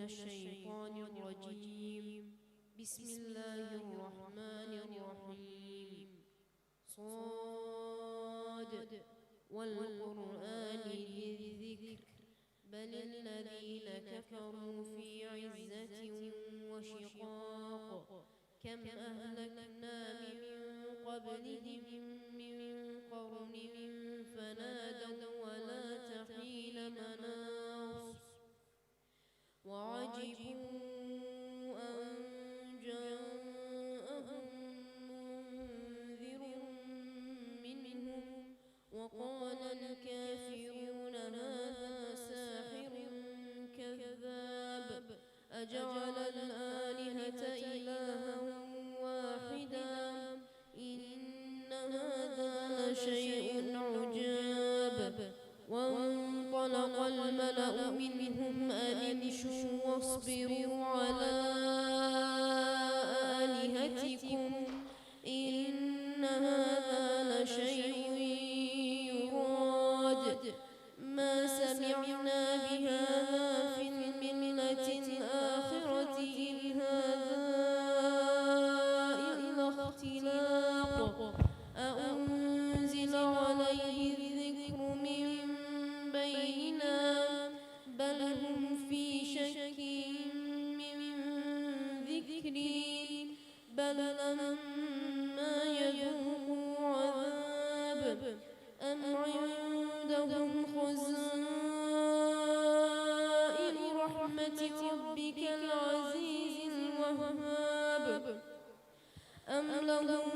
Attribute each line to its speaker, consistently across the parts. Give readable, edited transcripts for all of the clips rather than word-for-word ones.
Speaker 1: الشيطان الرجيم. بسم الله الرحمن الرحيم. صاد والقرآن ذي الذكر بل الذين كفروا في عزة وشقاق كم أهلكنا من قبلهم من قرن فنادوا ولا تحين مناص وعجبوا أن جاءهم منذر منهم وقال الكافرون هذا ساحر كذاب أجعل الآلهة إلها واحدا إن هذا لشيء عجاب. وانطلق الملأ منهم أن امشوا واصبروا على آلهتكم إن هذا لشيء يراد ما سمعنا بهذا في الملة الآخرة إن هذا إلا اختلاق أأنزل عليه الذكر من بيننا بل هم في شك من ذكري بل لما يذوقوا عذاب أم عندهم خزائن رحمة ربك العزيز الوهاب أم لهم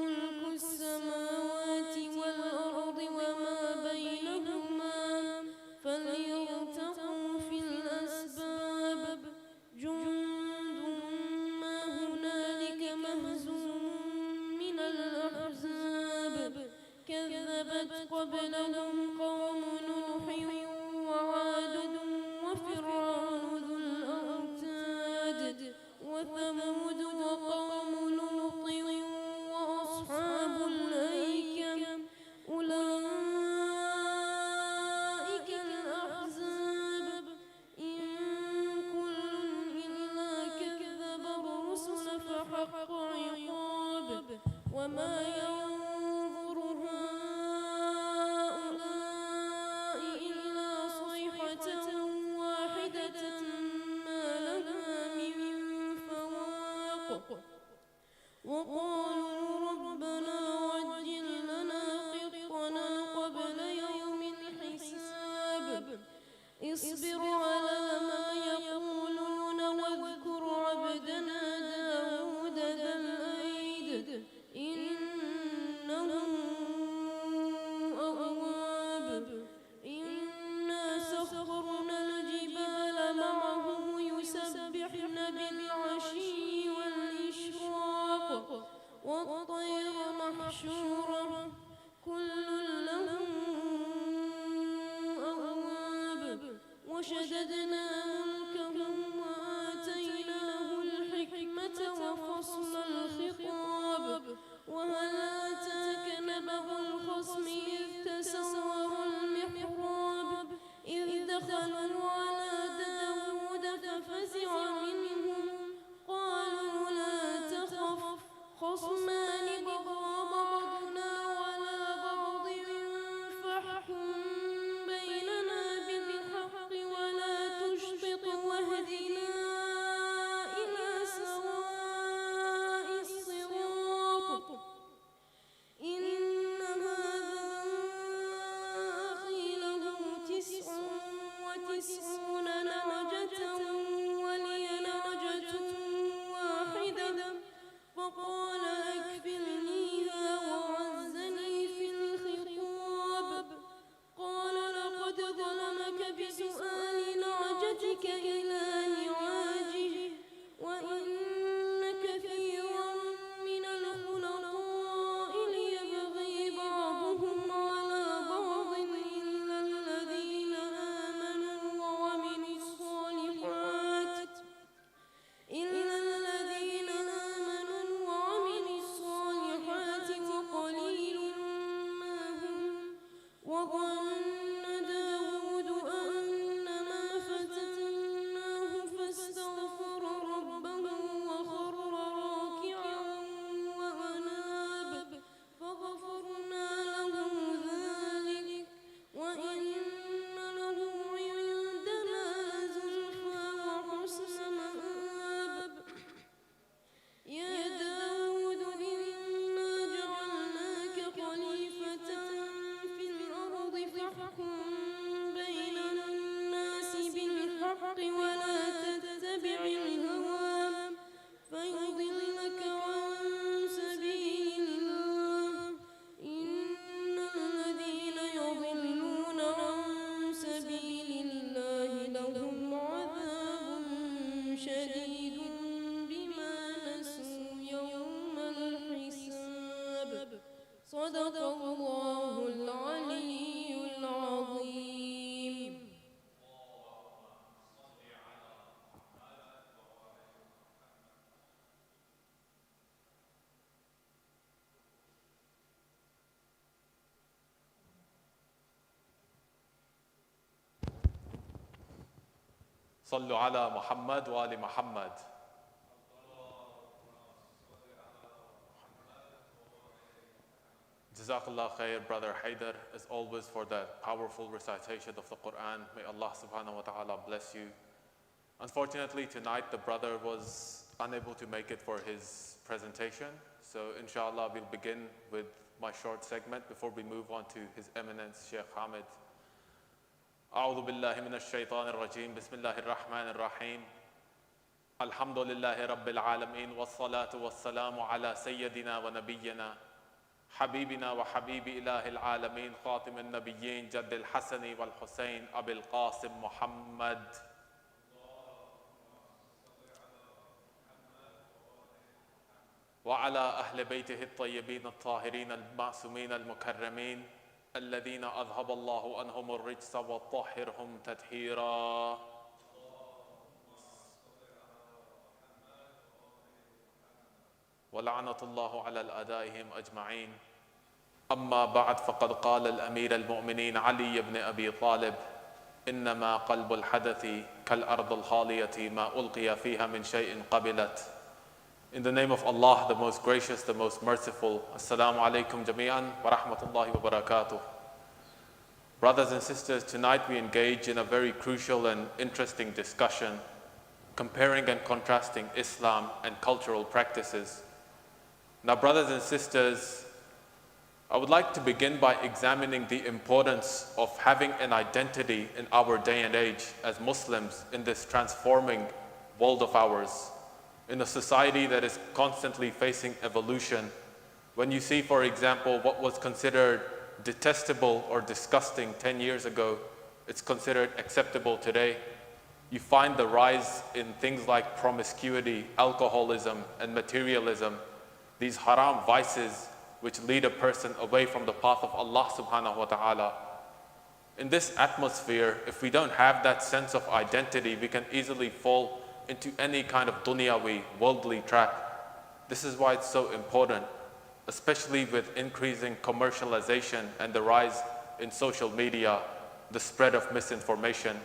Speaker 1: ملك السماوات والأرض وما بينهما فليرتقوا في الأسباب جند ما هنالك مهزوم من الأحزاب كذبت قبلهم قوم نوح وعاد وفرعون ذو الأوتاد وثمود وقوم لوط وأصحاب الأيكة أولئك الأحزاب إن كل إلا كذب الرسل فحق عقاب وما ينظر هؤلاء إلا صيحة واحدة ما لها من فواق وقالوا ربنا عجل لنا قطنا قبل يوم الحساب اصبر على ما يقولون واذكر عبدنا داود ذا الأيد إنه أواب إنا سخرنا الجبال معه يسبحن بالعشي والإشراق والطير محشورة كل له أواب وشددنا ملكه وآتيناه الحكمة وفصل الخطاب وهل أتاك نبأ الخصم إذ تسوروا المحراب إذ دخلوا على داود ففزع منهم قالوا لا تخف خصمان بغى بعضنا على بعض فاحكم بيننا بالحق ولا تشطط واهدنا إلى سواء الصراط إن هذا أخي له 99 صدق الله العلي العظيم.
Speaker 2: صلوا على محمد وآل محمد. Jazakallah khair, Brother Haidar, as always, for that powerful recitation of the Quran. May Allah subhanahu wa ta'ala bless you. Unfortunately, tonight the brother was unable to make it for his presentation. So inshallah, we'll begin with my short segment before we move on to His Eminence, Sheikh Hamid. أعوذ بالله من الشيطان الرجيم بسم الله الرحمن الرحيم الحمد لله رب العالمين والصلاة والسلام على سيدنا ونبينا حبيبنا وحبيب إله العالمين خاتم النبيين جد الحسن والحسين أبي القاسم محمد وعلى أهل بيته الطيبين الطاهرين المعصومين المكرمين الذين أذهب الله عنهم الرجس وطهرهم تطهيرا ولعنة الله على الأعدائهم أجمعين أما بعد فقد قال الأمير المؤمنين علي بن أبي طالب إنما قلب الحدث كالأرض الخالية ما ألقي فيها من شيء قبلت. In the name of Allah, the most gracious, the most merciful. Assalamu alaikum jami'an wa rahmatullahi wa barakatuh. Brothers and sisters, tonight we engage in a very crucial and interesting discussion, comparing and contrasting Islam and cultural practices. Now, brothers and sisters, I would like to begin by examining the importance of having an identity in our day and age as Muslims in this transforming world of ours, in a society that is constantly facing evolution. When you see, for example, what was considered detestable or disgusting 10 years ago, it's considered acceptable today. You find the rise in things like promiscuity, alcoholism, and materialism, these haram vices which lead a person away from the path of Allah subhanahu wa ta'ala. In this atmosphere, if we don't have that sense of identity, we can easily fall into any kind of dunyawi, worldly track. This is why it's so important, especially with increasing commercialization and the rise in social media, the spread of misinformation.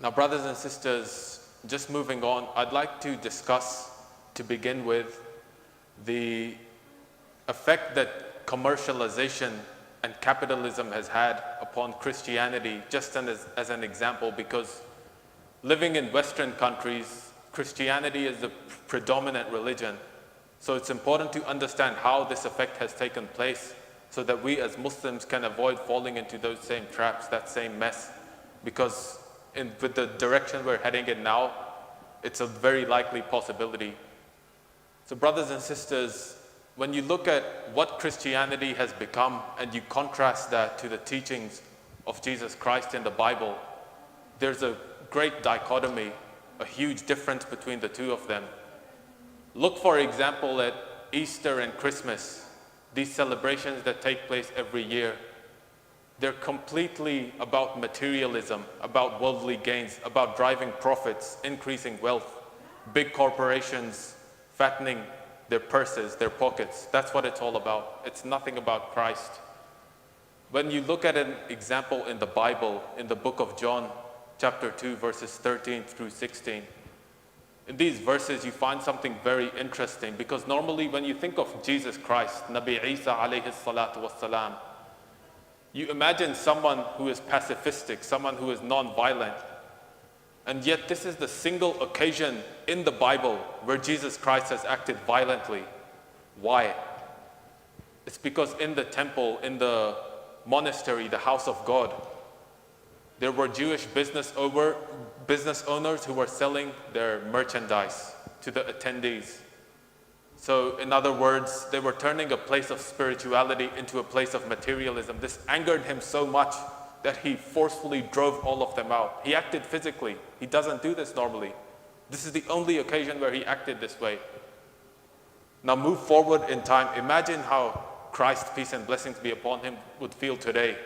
Speaker 2: Now, brothers and sisters, just moving on, I'd like to discuss, to begin with, the effect that commercialization and capitalism has had upon Christianity, just as an example, because living in Western countries, Christianity is the predominant religion. So it's important to understand how this effect has taken place so that we as Muslims can avoid falling into those same traps, that same mess. Because with the direction we're heading in now, it's a very likely possibility. So brothers and sisters, when you look at what Christianity has become and you contrast that to the teachings of Jesus Christ in the Bible, there's a great dichotomy, a huge difference between the two of them. Look, for example, at Easter and Christmas, these celebrations that take place every year. They're completely about materialism, about worldly gains, about driving profits, increasing wealth, big corporations fattening their purses, their pockets. That's what it's all about. It's nothing about Christ. When you look at an example in the Bible, in the book of John, chapter 2, verses 13 through 16. In these verses, you find something very interesting, because normally when you think of Jesus Christ, Nabi Isa alayhi salatu wassalam, you imagine someone who is pacifistic, someone who is non-violent. And yet this is the single occasion in the Bible where Jesus Christ has acted violently. Why? It's because in the temple, in the monastery, the house of God, there were Jewish business owners who were selling their merchandise to the attendees. So in other words, they were turning a place of spirituality into a place of materialism. This angered him so much that he forcefully drove all of them out. He acted physically. He doesn't do this normally. This is the only occasion where he acted this way. Now move forward in time. Imagine how Christ, peace and blessings be upon him, would feel today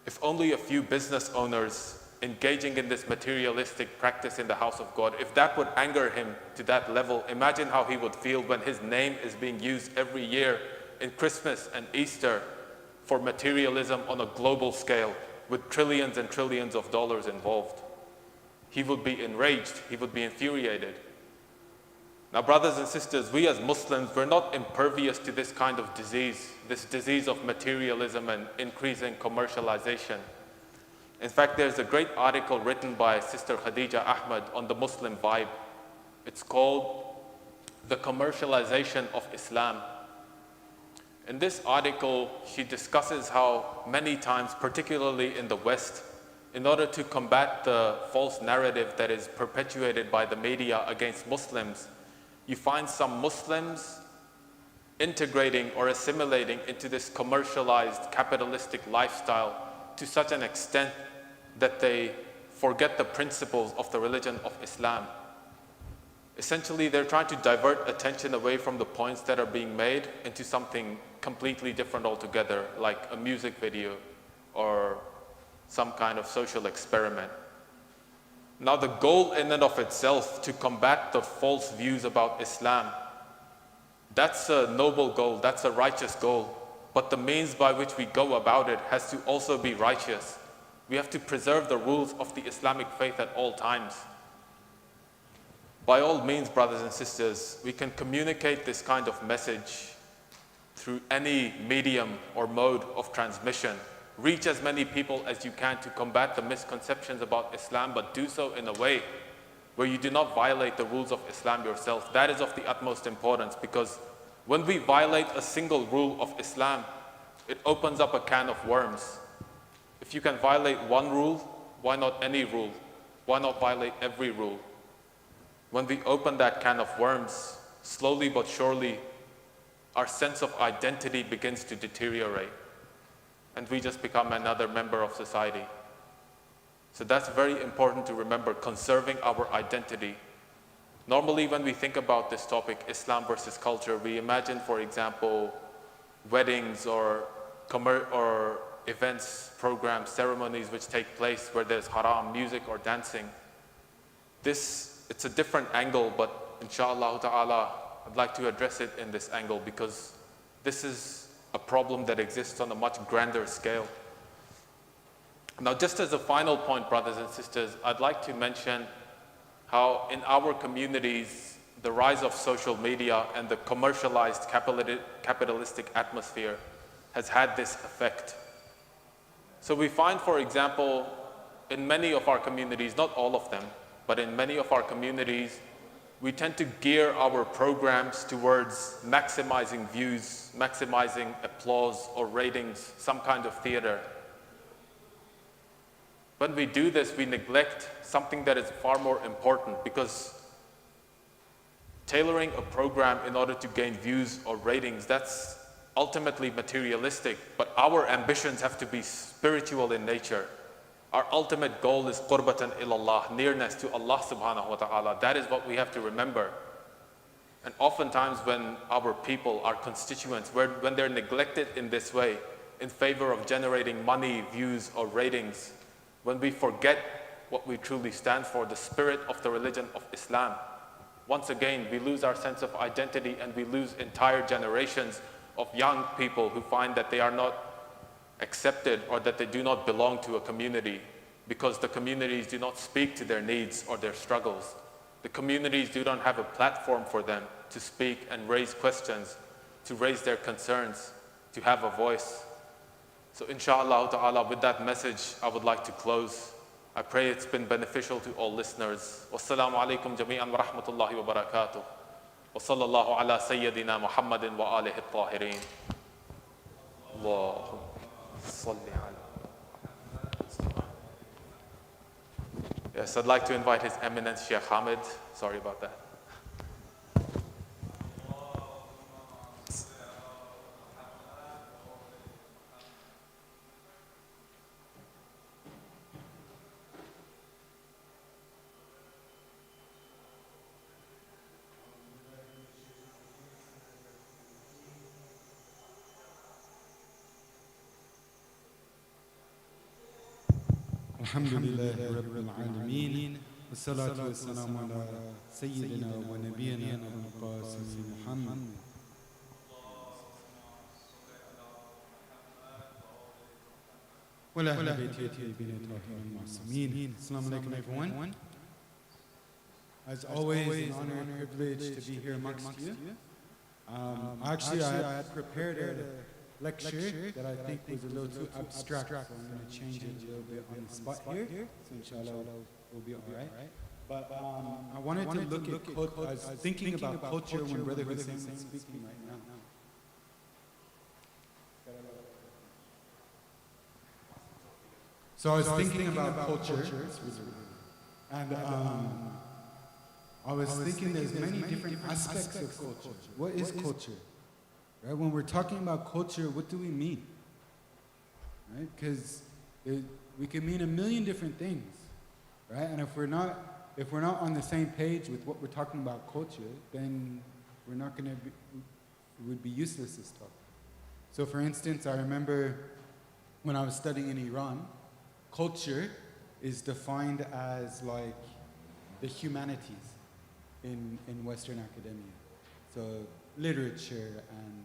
Speaker 2: if only a few business owners engaging in this materialistic practice in the house of God, if that would anger him to that level. Imagine how he would feel when his name is being used every year in Christmas and Easter for materialism on a global scale with trillions and trillions of dollars involved. He would be enraged, he would be infuriated. Now, brothers and sisters, we as Muslims, we're not impervious to this kind of disease, this disease of materialism and increasing commercialization. In fact, there's a great article written by Sister Khadija Ahmed on the Muslim vibe. It's called The Commercialization of Islam. In this article, she discusses how many times, particularly in the West, in order to combat the false narrative that is perpetuated by the media against Muslims, you find some Muslims integrating or assimilating into this commercialized capitalistic lifestyle to such an extent that they forget the principles of the religion of Islam. Essentially, they're trying to divert attention away from the points that are being made into something completely different altogether, like a music video or some kind of social experiment. Now, the goal in and of itself to combat the false views about Islam, that's a noble goal, that's a righteous goal. But the means by which we go about it has to also be righteous. We have to preserve the rules of the Islamic faith at all times. By all means, brothers and sisters, we can communicate this kind of message through any medium or mode of transmission. Reach as many people as you can to combat the misconceptions about Islam, but do so in a way where you do not violate the rules of Islam yourself. That is of the utmost importance, because when we violate a single rule of Islam, it opens up a can of worms. If you can violate one rule, why not any rule? Why not violate every rule? When we open that can of worms, slowly but surely, our sense of identity begins to deteriorate, and we just become another member of society. So that's very important to remember, conserving our identity. Normally, when we think about this topic, Islam versus culture, we imagine, for example, weddings or events, programs, ceremonies which take place where there's haram, music or dancing. It's a different angle, but inshallah ta'ala, I'd like to address it in this angle, because this is a problem that exists on a much grander scale. Now, just as a final point, brothers and sisters, I'd like to mention how in our communities, the rise of social media and the commercialized capitalistic atmosphere has had this effect. So we find, for example, in many of our communities, not all of them, but in many of our communities, we tend to gear our programs towards maximizing views, maximizing applause or ratings, some kind of theater. When we do this, we neglect something that is far more important, because tailoring a program in order to gain views or ratings, that's ultimately materialistic, but our ambitions have to be spiritual in nature. Our ultimate goal is qurbatan ilallah, nearness to Allah subhanahu wa ta'ala. That is what we have to remember. And oftentimes when our people, our constituents, when they're neglected in this way, in favor of generating money, views, or ratings, when we forget what we truly stand for, the spirit of the religion of Islam, once again, we lose our sense of identity, and we lose entire generations of young people who find that they are not accepted or that they do not belong to a community, because the communities do not speak to their needs or their struggles. The communities do not have a platform for them to speak and raise questions, to raise their concerns, to have a voice. So inshallah ta'ala, with that message, I would like to close. I pray it's been beneficial to all listeners. Wassalamu alaikum jami'an wa rahmatullahi wa barakatuh. Wa sallallahu ala sayyidina Muhammadin wa alihi at-tahirin. Allahumma salli ala. Yes, I'd like to invite His Eminence Sheikh Hamid. Sorry about that.
Speaker 3: Alhamdulillah Rabbil Alameen. Wassalatu wassalamu ala Sayyidina wa Nabiyyina Abul Qasim Muhammad. Wa ahli bayti tayyibin tahirin ma'sumin. Assalamu alaikum everyone. As always, an honor and privilege to be here amongst you. Actually, I had prepared a lecture that I think was a little too abstract, so I'm going to change it a little bit on the spot here. So inshallah, we'll be all right. But I wanted to look at culture. I was thinking about culture when Brother Hussein was speaking right now. So I was thinking about culture, and I was thinking there's many different aspects of culture. What is culture? Right? When we're talking about culture, what do we mean? Right? Because we can mean a million different things, right? And if we're not on the same page with what we're talking about culture, then we're not going to be. It would be useless this talk. So, for instance, I remember when I was studying in Iran, culture is defined as like the humanities in Western academia. So literature and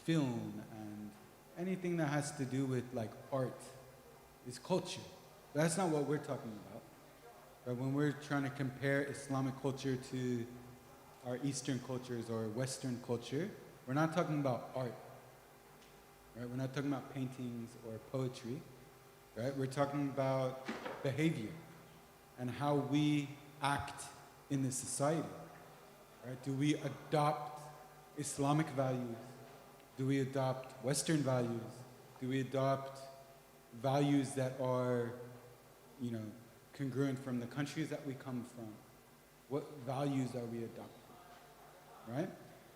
Speaker 3: film and anything that has to do with like art is culture. That's not what we're talking about. But when we're trying to compare Islamic culture to our Eastern cultures or Western culture, we're not talking about art. Right? We're not talking about paintings or poetry. Right? We're talking about behavior and how we act in the society. Right? Do we adopt Islamic values? Do we adopt Western values? Do we adopt values that are, congruent from the countries that we come from? What values are we adopting? Right?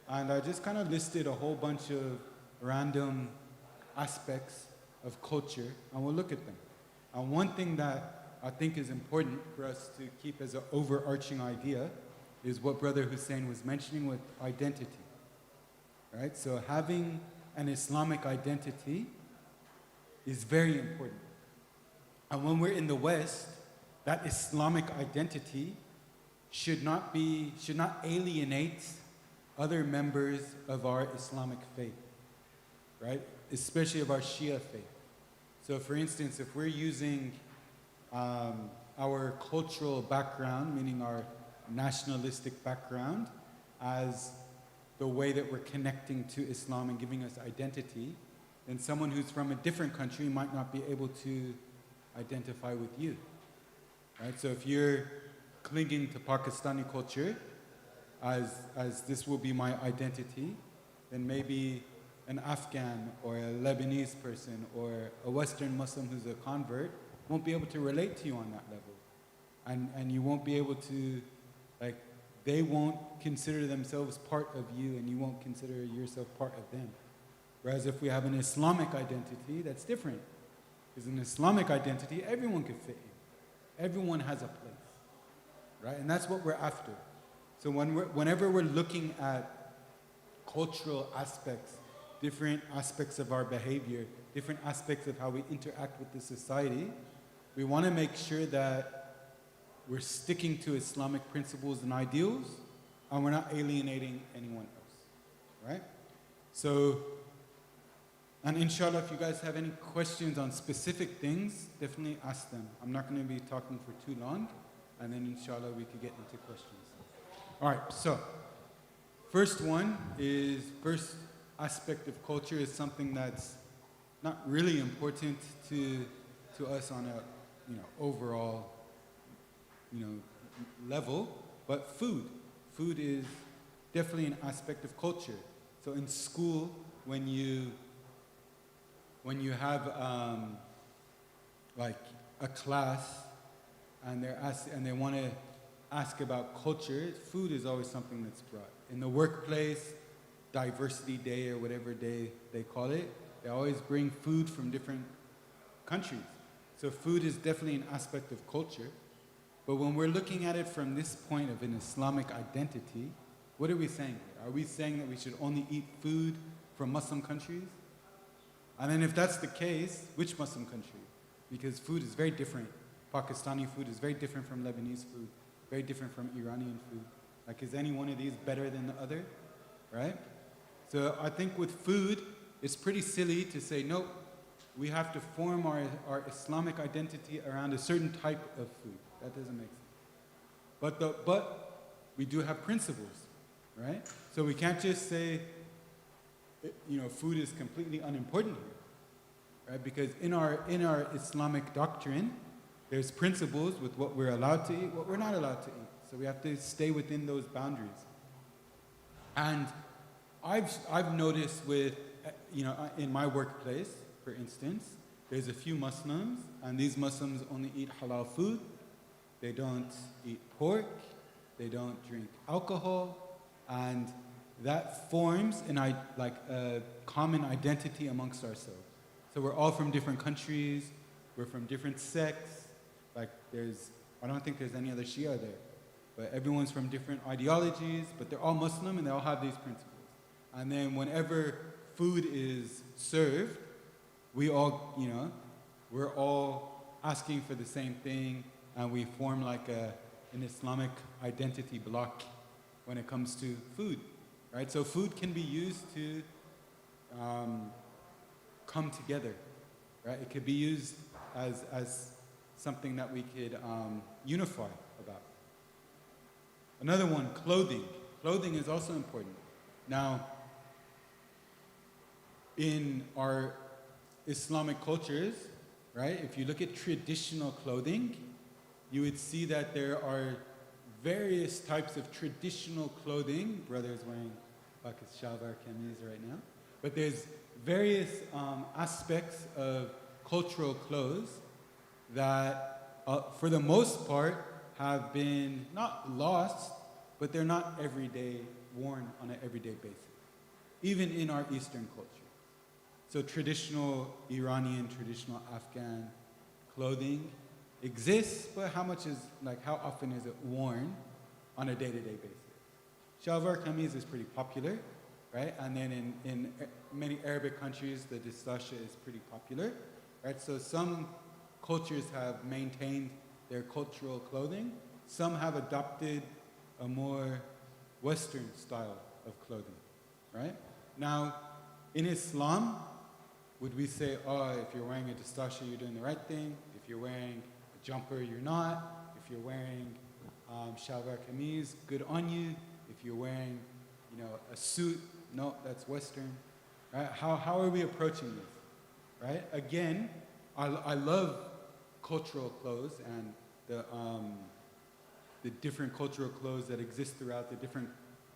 Speaker 3: And I just kind of listed a whole bunch of random aspects of culture, and we'll look at them. And one thing that I think is important for us to keep as an overarching idea is what Brother Hussein was mentioning with identity. Right? So having an Islamic identity is very important. And when we're in the West, that Islamic identity should not alienate other members of our Islamic faith, right? Especially of our Shia faith. So for instance, if we're using our cultural background, meaning our nationalistic background, as the way that we're connecting to Islam and giving us identity, then someone who's from a different country might not be able to identify with you. Right? So if you're clinging to Pakistani culture as this will be my identity, then maybe an Afghan or a Lebanese person or a Western Muslim who's a convert won't be able to relate to you on that level. And you won't be able to, they won't consider themselves part of you and you won't consider yourself part of them. Whereas if we have an Islamic identity, that's different. Because in Islamic identity, everyone can fit in. Everyone has a place, right? And that's what we're after. So whenever we're looking at cultural aspects, different aspects of our behavior, different aspects of how we interact with the society, we want to make sure that we're sticking to Islamic principles and ideals, and we're not alienating anyone else, right? So, and inshallah, if you guys have any questions on specific things, definitely ask them. I'm not going to be talking for too long, and then inshallah we could get into questions. All right, so first aspect of culture is something that's not really important to us on a overall level, but food. Food is definitely an aspect of culture. So in school, when you have like a class and they want to ask about culture, food is always something that's brought. In the workplace, diversity day or whatever day they call it, they always bring food from different countries. So food is definitely an aspect of culture. But when we're looking at it from this point of an Islamic identity, what are we saying here? Are we saying that we should only eat food from Muslim countries? And then if that's the case, which Muslim country? because food is very different. Pakistani food is very different from Lebanese food, very different from Iranian food. Like, is any one of these better than the other, right? So I think with food, it's pretty silly to say, nope, we have to form our Islamic identity around a certain type of food. That doesn't make sense. But we do have principles, right? So we can't just say, food is completely unimportant here, right? Because in our Islamic doctrine, there's principles with what we're allowed to eat, what we're not allowed to eat. So we have to stay within those boundaries. And I've noticed with, in my workplace, for instance, there's a few Muslims, and these Muslims only eat halal food. They don't eat pork. They don't drink alcohol. And that forms a common identity amongst ourselves. So we're all from different countries. We're from different sects. I don't think there's any other Shia there. But everyone's from different ideologies, but they're all Muslim and they all have these principles. And then whenever food is served, we're all asking for the same thing, and we form an Islamic identity block when it comes to food, right? So food can be used to come together, right? It could be used as something that we could unify about. Another one, clothing. Clothing is also important. Now, in our Islamic cultures, right, if you look at traditional clothing, you would see that there are various types of traditional clothing. Brother's wearing shalwar kameez right now. But there's various aspects of cultural clothes that, for the most part, have been not lost, but they're not worn on an everyday basis, even in our Eastern culture. So traditional Iranian, traditional Afghan clothing exists, but how often is it worn on a day-to-day basis? Shalwar kameez is pretty popular, right? And then in many Arabic countries, the distasha is pretty popular, right? So some cultures have maintained their cultural clothing. Some have adopted a more Western style of clothing, right? Now, in Islam, would we say, if you're wearing a distasha, you're doing the right thing. If you're wearing a jumper, you're not. If you're wearing shalwar kameez, good on you. If you're wearing, a suit, no, that's Western, right? How are we approaching this, right? Again, I love cultural clothes and the different cultural clothes that exist throughout the different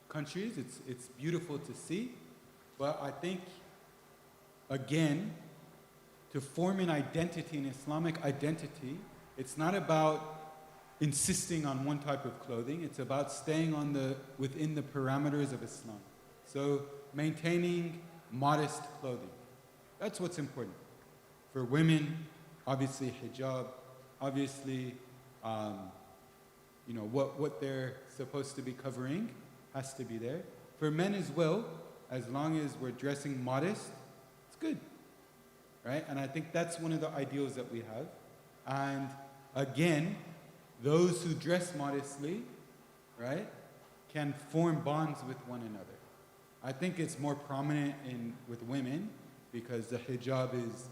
Speaker 3: countries. It's beautiful to see, but I think, again, to form an identity, an Islamic identity, it's not about insisting on one type of clothing. It's about staying within the parameters of Islam. So maintaining modest clothing. That's what's important. For women, obviously hijab, obviously, what they're supposed to be covering has to be there. For men as well, as long as we're dressing modest, it's good, right? And I think that's one of the ideals that we have. And again, those who dress modestly, right, can form bonds with one another. I think it's more prominent with women because the hijab is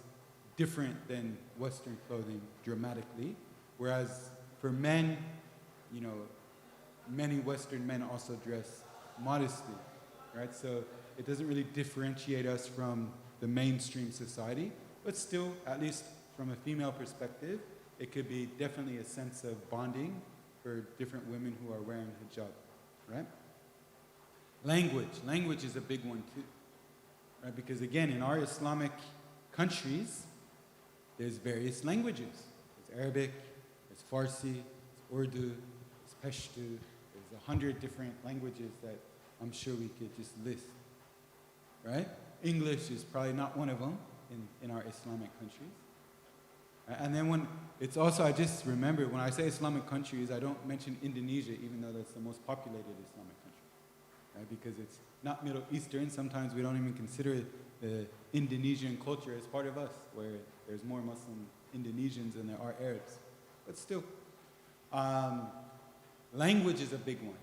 Speaker 3: different than Western clothing dramatically, whereas for men, many Western men also dress modestly, right? So it doesn't really differentiate us from the mainstream society, but still, at least from a female perspective, it could be definitely a sense of bonding for different women who are wearing hijab, right? Language is a big one too, right? Because again, in our Islamic countries, there's various languages. There's Arabic, there's Farsi, there's Urdu, there's Pashto. There's 100 different languages that I'm sure we could just list, right? English is probably not one of them in our Islamic countries. And then I just remember when I say Islamic countries, I don't mention Indonesia, even though that's the most populated Islamic country, right? Because it's not Middle Eastern. Sometimes we don't even consider the Indonesian culture as part of us, where there's more Muslim Indonesians than there are Arabs. But still, language is a big one.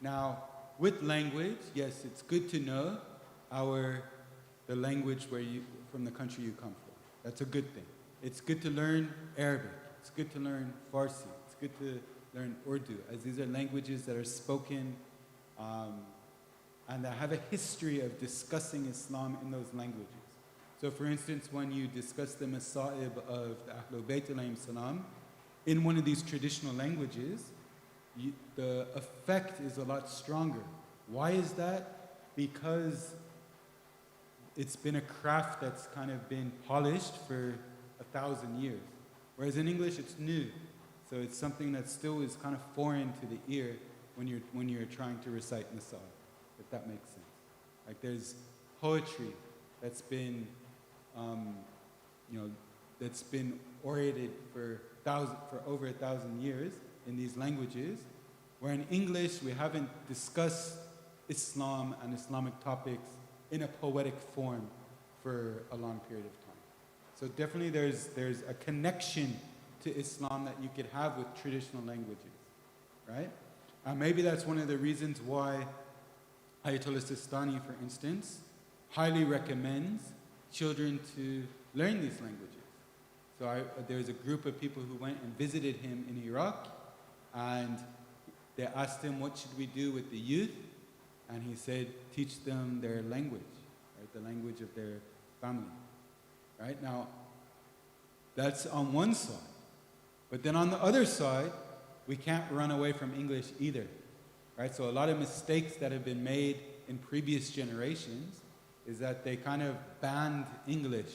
Speaker 3: Now, with language, yes, it's good to know the language from the country you come from. That's a good thing. It's good to learn Arabic. It's good to learn Farsi. It's good to learn Urdu, as these are languages that are spoken and that have a history of discussing Islam in those languages. So for instance, when you discuss the Masa'ib of the Ahlul Bayt alayhim salam, in one of these traditional languages, the effect is a lot stronger. Why is that? Because it's been a craft that's kind of been polished for 1,000 years. Whereas in English, it's new. So it's something that still is kind of foreign to the ear when you're trying to recite Masa'ib, if that makes sense. Like there's poetry that's been, that's been orated for over 1,000 years in these languages, where in English we haven't discussed Islam and Islamic topics in a poetic form for a long period of time. So definitely there's a connection to Islam that you could have with traditional languages, right? And maybe that's one of the reasons why Ayatollah Sistani, for instance, highly recommends children to learn these languages. So there's a group of people who went and visited him in Iraq, and they asked him, what should we do with the youth? And he said, teach them their language, right? The language of their family, right? Now, that's on one side. But then on the other side, we can't run away from English either, right? So a lot of mistakes that have been made in previous generations is that they kind of banned English,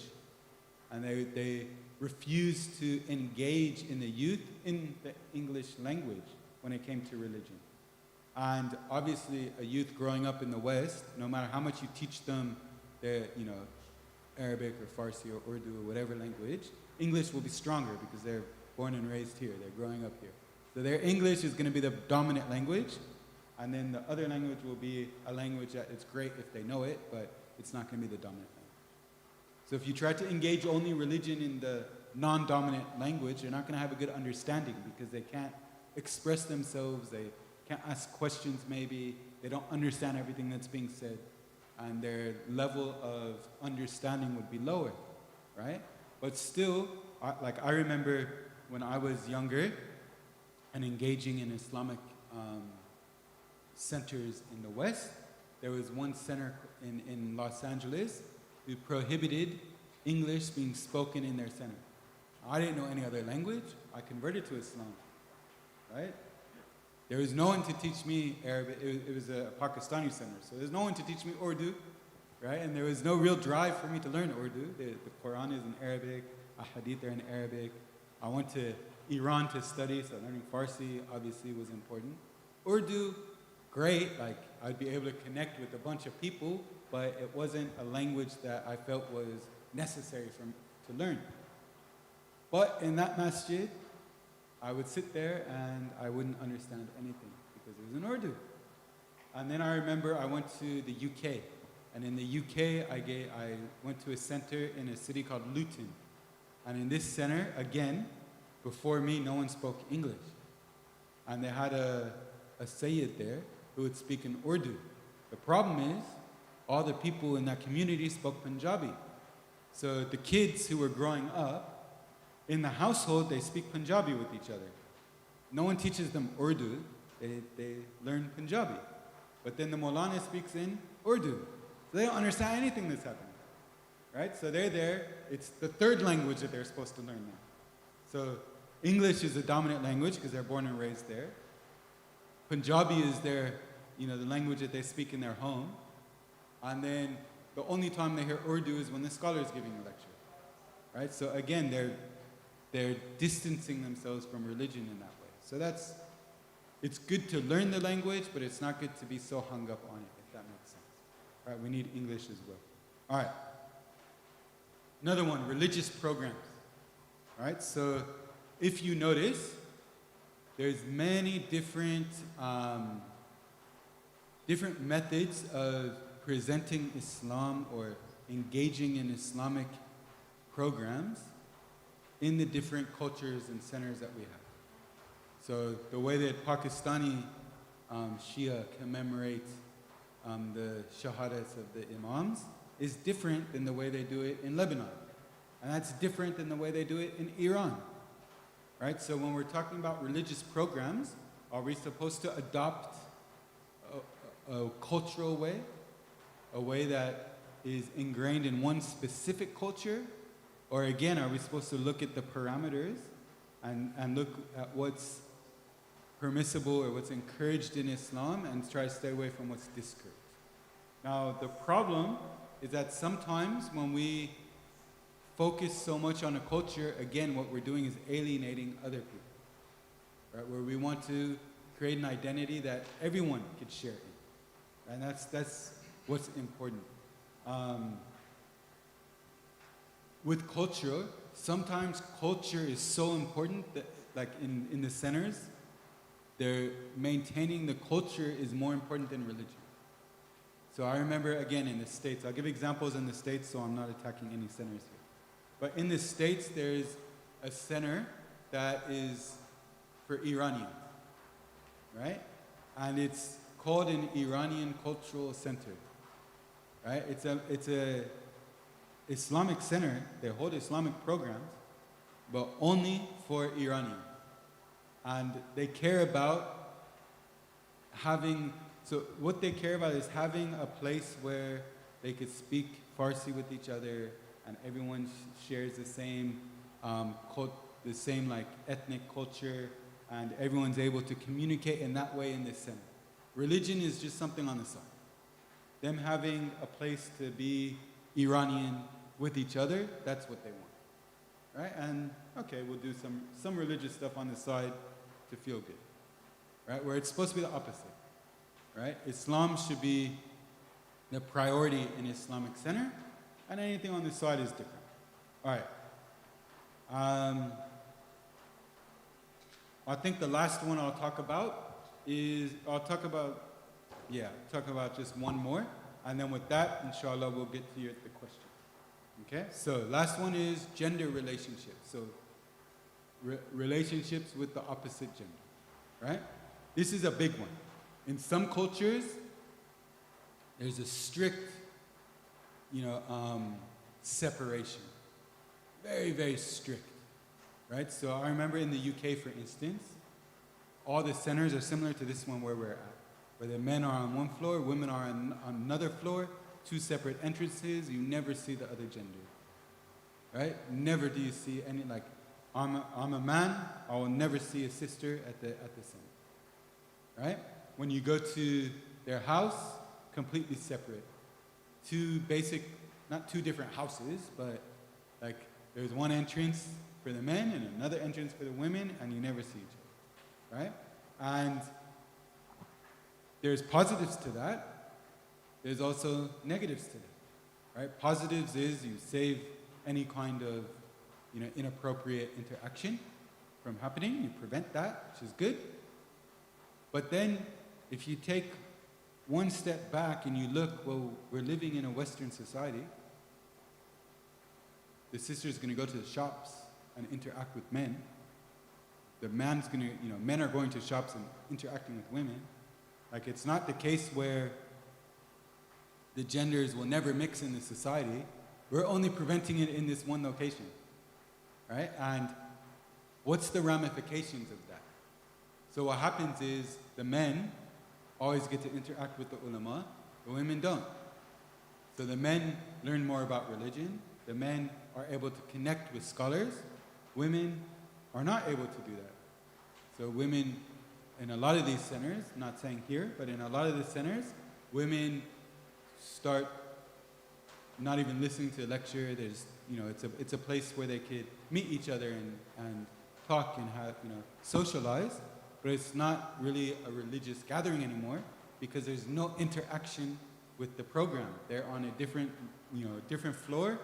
Speaker 3: and they refused to engage in the youth in the English language when it came to religion. And obviously, a youth growing up in the West, no matter how much you teach them their, Arabic or Farsi or Urdu or whatever language, English will be stronger because they're born and raised here, they're growing up here. So their English is going to be the dominant language, and then the other language will be a language that it's great if they know it, but it's not going to be the dominant language. So if you try to engage only religion in the non-dominant language, you're not going to have a good understanding because they can't express themselves, they can't ask questions maybe, they don't understand everything that's being said, and their level of understanding would be lower, right? But still, I remember when I was younger and engaging in Islamic centers in the West, there was one center in Los Angeles who prohibited English being spoken in their center. I didn't know any other language. I converted to Islam, right? There was no one to teach me Arabic. It was a Pakistani center, so there's no one to teach me Urdu, right? And there was no real drive for me to learn Urdu. The Quran is in Arabic, Ahadith are in Arabic. I went to Iran to study, so learning Farsi obviously was important. Urdu, great, like I'd be able to connect with a bunch of people, but it wasn't a language that I felt was necessary to learn. But in that masjid, I would sit there and I wouldn't understand anything because it was in Urdu. And then I remember I went to the UK. And in the UK, I went to a center in a city called Luton. And in this center, again, before me, no one spoke English. And they had a Sayyid there who would speak in Urdu. The problem is, all the people in that community spoke Punjabi. So the kids who were growing up, in the household, they speak Punjabi with each other. No one teaches them Urdu, they learn Punjabi. But then the Maulana speaks in Urdu. So they don't understand anything that's happening, right? So they're there, it's the third language that they're supposed to learn now. So English is the dominant language because they're born and raised there. Punjabi is their, the language that they speak in their home. And then the only time they hear Urdu is when the scholar is giving a lecture, right? So again, they're distancing themselves from religion in that way. So it's good to learn the language, but it's not good to be so hung up on it, if that makes sense. All right, we need English as well. All right. Another one, religious programs. All right, so if you notice, there's many different methods of presenting Islam or engaging in Islamic programs in the different cultures and centers that we have. So the way that Pakistani Shia commemorate the shahadas of the imams is different than the way they do it in Lebanon. And that's different than the way they do it in Iran. Right? So when we're talking about religious programs, are we supposed to adopt a cultural way, a way that is ingrained in one specific culture? Or again, are we supposed to look at the parameters and look at what's permissible or what's encouraged in Islam and try to stay away from what's discouraged? Now, the problem is that sometimes when we focus so much on a culture, again, what we're doing is alienating other people, right? Where we want to create an identity that everyone could share in. And that's what's important. With culture, sometimes culture is so important that, like in the centers, they're maintaining the culture is more important than religion. So I remember, again, in the States, I'll give examples in the States so I'm not attacking any centers here. But in the States, there's a center that is for Iranians, right? And it's called an Iranian Cultural Center, right? It's a Islamic center. They hold Islamic programs, but only for Iranians. And they care about what they care about is having a place where they could speak Farsi with each other, and everyone shares the same like ethnic culture, and everyone's able to communicate in that way in this center. Religion is just something on the side. Them having a place to be Iranian with each other, that's what they want, right? And okay, we'll do some religious stuff on the side to feel good, right? Where it's supposed to be the opposite, right? Islam should be the priority in Islamic center, and anything on the side is different. All right. I think the last one I'll talk about just one more, and then with that, inshallah, we'll get to the question. Okay? So last one is gender relationships. So relationships with the opposite gender, right? This is a big one. In some cultures, there's a strict, separation. Very, very strict, right? So I remember in the UK, for instance, all the centers are similar to this one where we're at, where the men are on one floor, women are on another floor, 2 separate entrances. You never see the other gender, right? Never do you see any, like, I'm a man, I will never see a sister at the center, right? When you go to their house, completely separate. Not two different houses, but like there's one entrance for the men and another entrance for the women, and you never see each other, right? And there's positives to that. There's also negatives to that, right? Positives is you save any kind of inappropriate interaction from happening. You prevent that, which is good. But then if you take one step back and you look, well, we're living in a Western society. The sister's going to go to the shops and interact with men. The man's going to, men are going to shops and interacting with women. Like, it's not the case where the genders will never mix in the society. We're only preventing it in this one location, right? And what's the ramifications of that? So what happens is the men always get to interact with the ulama, the women don't. So the men learn more about religion, the men are able to connect with scholars, women are not able to do that. So women, in a lot of these centers, not saying here, but in a lot of the centers, women start not even listening to a lecture. There's, it's a place where they could meet each other and talk and have, socialize. But it's not really a religious gathering anymore because there's no interaction with the program. They're on a different floor.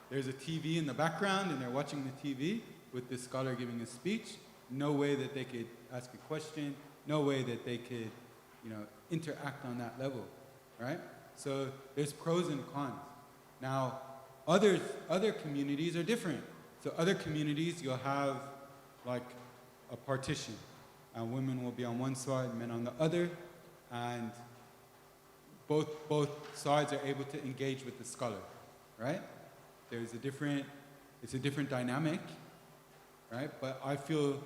Speaker 3: There's a TV in the background and they're watching the TV with the scholar giving a speech. No way that they could ask a question. No way that they could, interact on that level, right? So there's pros and cons. Now, other communities are different. So other communities, you'll have like a partition, and women will be on one side, men on the other, and both sides are able to engage with the scholar, right? It's a different dynamic, right? But I feel,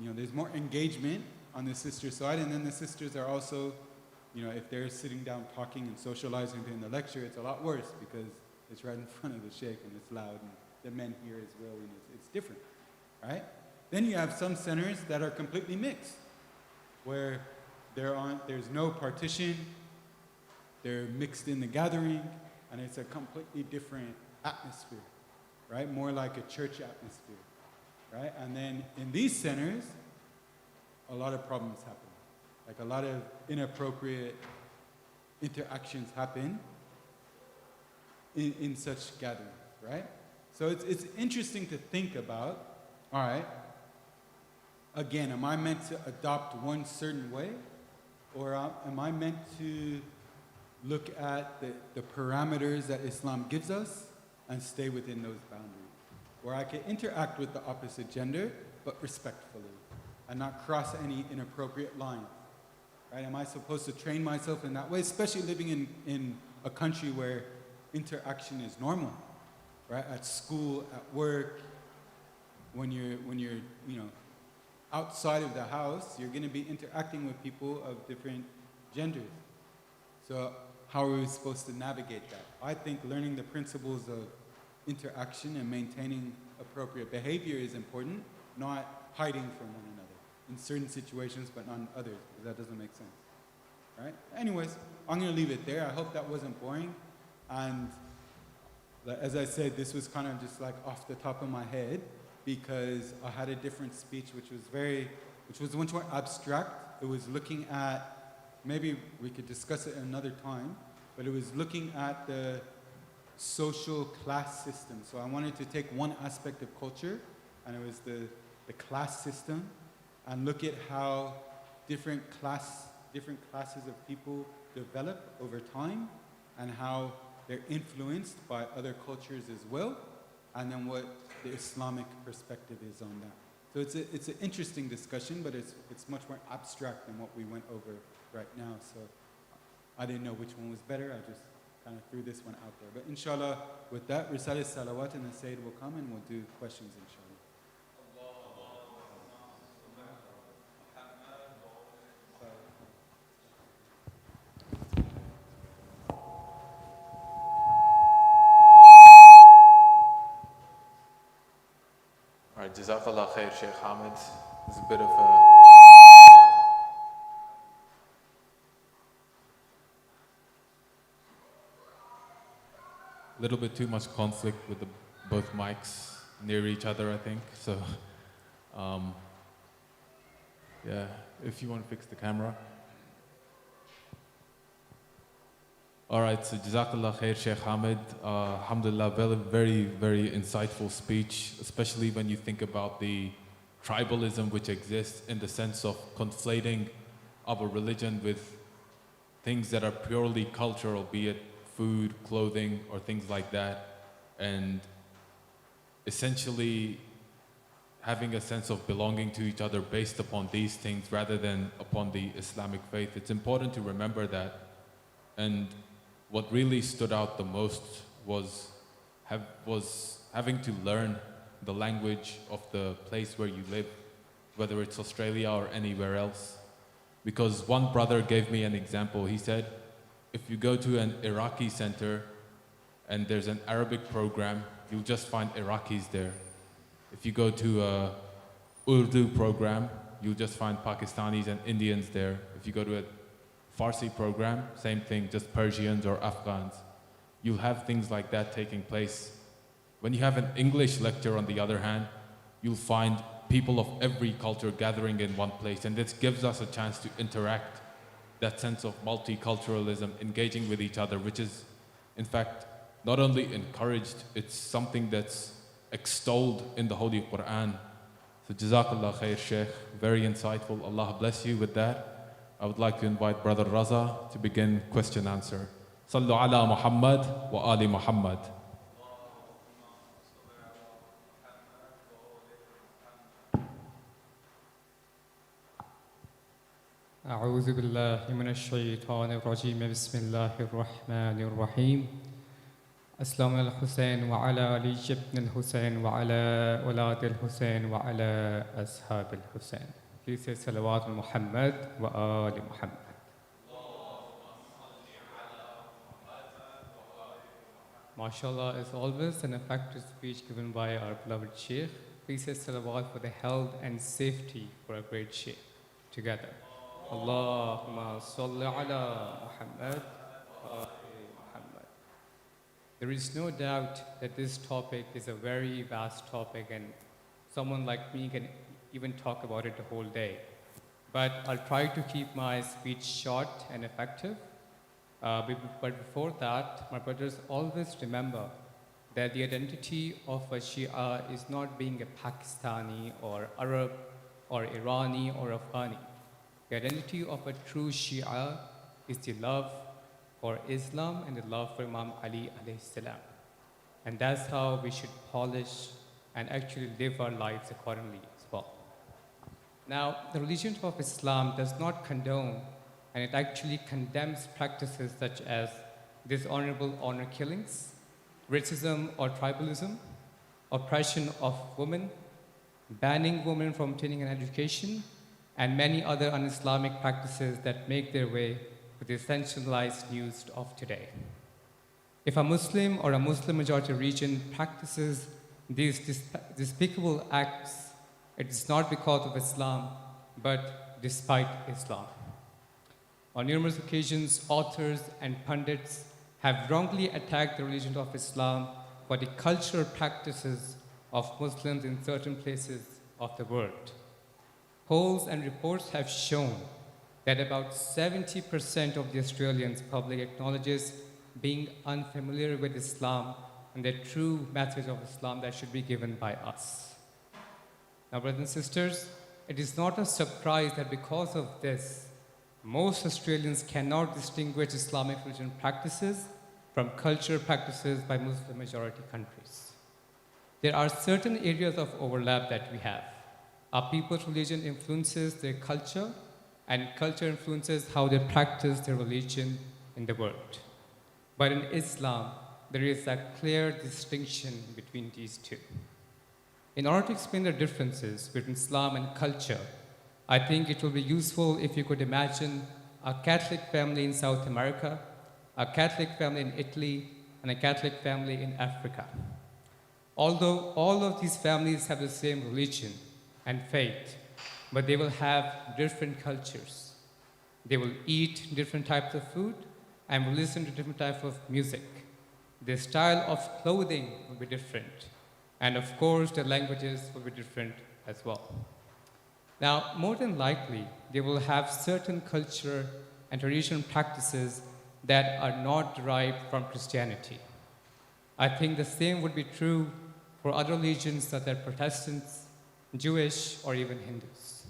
Speaker 3: there's more engagement on the sister side, and then the sisters are also, if they're sitting down talking and socializing during the lecture, it's a lot worse because it's right in front of the sheikh and it's loud and the men hear as well, and it's different, right? Then you have some centers that are completely mixed, where there's no partition, they're mixed in the gathering, and it's a completely different atmosphere, right? More like a church atmosphere, right? And then in these centers, a lot of problems happen. Like a lot of inappropriate interactions happen in such gatherings, right? So it's interesting to think about, all right, again, am I meant to adopt one certain way? Or am I meant to look at the parameters that Islam gives us and stay within those boundaries? Where I can interact with the opposite gender, but respectfully, and not cross any inappropriate lines. Right? Am I supposed to train myself in that way, especially living in a country where interaction is normal, right? At school, at work, when you're outside of the house, you're going to be interacting with people of different genders. So how are we supposed to navigate that? I think learning the principles of interaction and maintaining appropriate behavior is important, not hiding from one another in certain situations, but not in others, because that doesn't make sense, right? Anyways, I'm going to leave it there. I hope that wasn't boring. And as I said, this was kind of just like off the top of my head, because I had a different speech which was much more abstract. It was looking at, maybe we could discuss it another time, but it was looking at the social class system. So I wanted to take one aspect of culture, and it was the class system, and look at how different classes of people develop over time, and how they're influenced by other cultures as well, and then what the Islamic perspective is on that. So it's an interesting discussion, but it's much more abstract than what we went over right now. So I didn't know which one was better. I just kind of threw this one out there. But inshallah, with that, recital salawat, and the Sayyid will come and we'll do questions, inshallah.
Speaker 2: All right, Jazakallah khair, Sheikh Hamid. It's a bit of a little bit too much conflict with both mics near each other, I think. So, yeah, if you want to fix the camera. All right, so Jazakallah khair, Sheikh Hamid. Alhamdulillah, very, very insightful speech, especially when you think about the tribalism which exists in the sense of conflating our religion with things that are purely cultural, be it food, clothing, or things like that, and essentially having a sense of belonging to each other based upon these things rather than upon the Islamic faith. It's important to remember that. And what really stood out the most was having to learn the language of the place where you live, whether it's Australia or anywhere else. Because one brother gave me an example. He said, if you go to an Iraqi center and there's an Arabic program, you'll just find Iraqis there. If you go to a Urdu program, you'll just find Pakistanis and Indians there. If you go to a Farsi program, same thing, just Persians or Afghans. You'll have things like that taking place. When you have an English lecture, on the other hand, you'll find people of every culture gathering in one place, and this gives us a chance to interact, that sense of multiculturalism, engaging with each other, which is, in fact, not only encouraged, it's something that's extolled in the Holy Quran. So Jazakallah khair, Sheikh, very insightful. Allah bless you with that. I would like to invite Brother Raza to begin question answer. Sallu ala Muhammad wa ali Muhammad.
Speaker 4: أعوذ بالله من الشيطان الرجيم بسم الله الرحمن الرحيم السلام على الحسين وعلى علي بن الحسين وعلى أولاد الحسين وعلى أصحاب الحسين. Please say salawat on Muhammad wa ali Muhammad. MashaAllah, as always, an effective speech given by our beloved Sheikh. Please say salawat for the health and safety for a great Sheikh. Together. Allahumma salli ala Muhammad wa ali Muhammad. There is no doubt that this topic is a very vast topic and someone like me can even talk about it the whole day. But I'll try to keep my speech short and effective. But before that, my brothers, always remember that the identity of a Shia is not being a Pakistani or Arab or Irani or Afghani. The identity of a true Shia is the love for Islam and the love for Imam Ali alayhi salam. And that's how we should polish and actually live our lives accordingly as well. Now, the religion of Islam does not condone, and it actually condemns practices such as dishonorable honor killings, racism or tribalism, oppression of women, banning women from obtaining an education, and many other un-Islamic practices that make their way to the essentialized news of today. If a Muslim or a Muslim majority region practices these despicable acts, it is not because of Islam, but despite Islam. On numerous occasions, authors and pundits have wrongly attacked the religion of Islam for the cultural practices of Muslims in certain places of the world. Polls and reports have shown that about 70% of the Australians' public acknowledges being unfamiliar with Islam and the true message of Islam that should be given by us. Now, brothers and sisters, it is not a surprise that because of this, most Australians cannot distinguish Islamic religion practices from cultural practices by Muslim majority countries. There are certain areas of overlap that we have. Our people's religion influences their culture, and culture influences how they practice their religion in the world. But in Islam, there is a clear distinction between these two. In order to explain the differences between Islam and culture, I think it will be useful if you could imagine a Catholic family in South America, a Catholic family in Italy, and a Catholic family in Africa. Although all of these families have the same religion and faith, but they will have different cultures. They will eat different types of food and will listen to different types of music. Their style of clothing will be different. And of course, their languages will be different as well. Now, more than likely, they will have certain culture and traditional practices that are not derived from Christianity. I think the same would be true for other religions such as Protestants, Jewish, or even Hindus.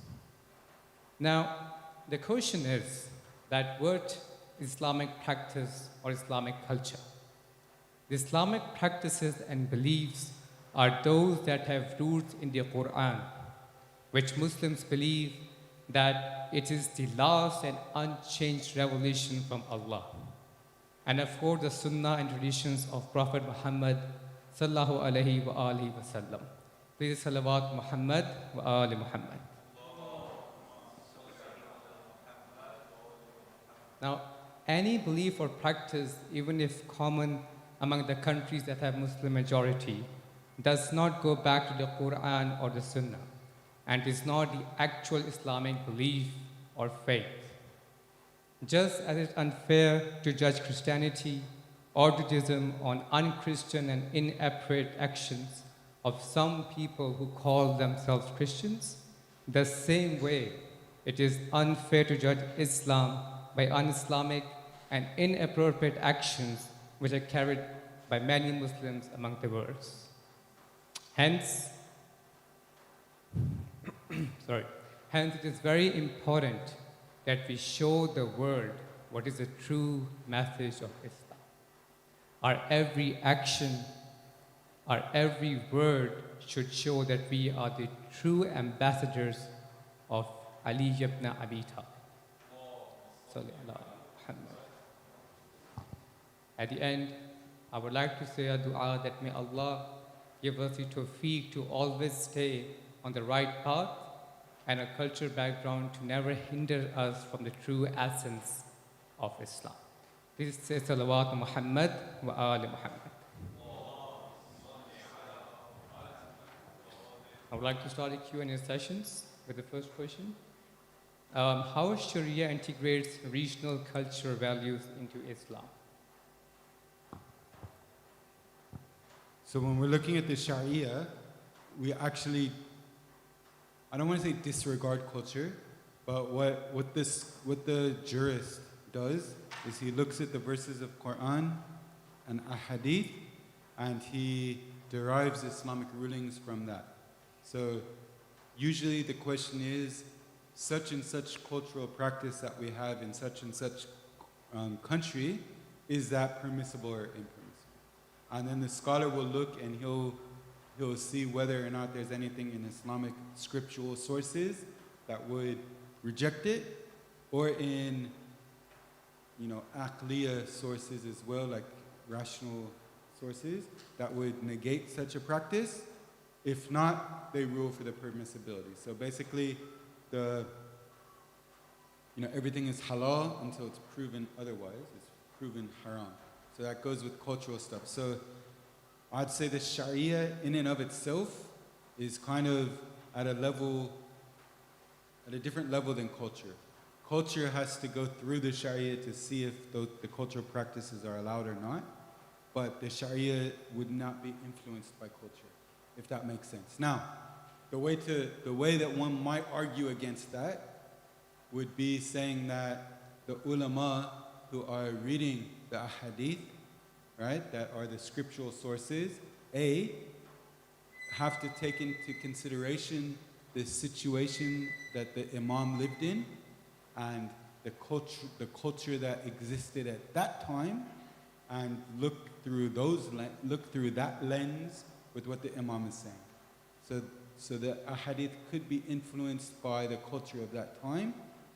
Speaker 4: Now, the question is that what Islamic practice or Islamic culture? The Islamic practices and beliefs are those that have roots in the Quran, which Muslims believe that it is the last and unchanged revelation from Allah. And of course, the Sunnah and traditions of Prophet Muhammad sallallahu alaihi wa alihi wa sallam. Please salawat Muhammad wa ali Muhammad. Now, any belief or practice, even if common among the countries that have Muslim majority, does not go back to the Quran or the Sunnah, and is not the actual Islamic belief or faith. Just as it's unfair to judge Christianity or Judaism on unchristian and inappropriate actions of some people who call themselves Christians, the same way it is unfair to judge Islam by un-Islamic and inappropriate actions which are carried by many Muslims among the world. Hence, Hence, it is very important that we show the world what is the true message of Islam. Our every action, our every word should show that we are the true ambassadors of Ali ibn Abi Talib. salli ala Muhammad. At the end, I would like to say a dua that may Allah give us the tawfiq to always stay on the right path and a cultural background to never hinder us from the true essence of Islam. Please say salawat Muhammad wa ali Muhammad. I would like to start the Q&A sessions with the first question. How Sharia integrates regional cultural values into Islam?
Speaker 3: So when we're looking at the Sharia, we actually, I don't want to say disregard culture, but what the jurist does is he looks at the verses of Quran and Ahadith, and he derives Islamic rulings from that. So usually the question is, such and such cultural practice that we have in such and such country, is that permissible or impermissible? And then the scholar will look and he'll see whether or not there's anything in Islamic scriptural sources that would reject it, or in, aqliya sources as well, like rational sources, that would negate such a practice. If not, they rule for the permissibility. So basically, everything is halal until it's proven otherwise. It's proven haram. So that goes with cultural stuff. So I'd say the Sharia in and of itself is kind of at a different level than culture. Culture has to go through the Sharia to see if the cultural practices are allowed or not. But the Sharia would not be influenced by culture, if that makes sense. Now, the way that one might argue against that would be saying that the ulama who are reading the ahadith, right, that are the scriptural sources, have to take into consideration the situation that the imam lived in and the culture that existed at that time, and look through that lens with what the imam is saying. So the ahadith could be influenced by the culture of that time,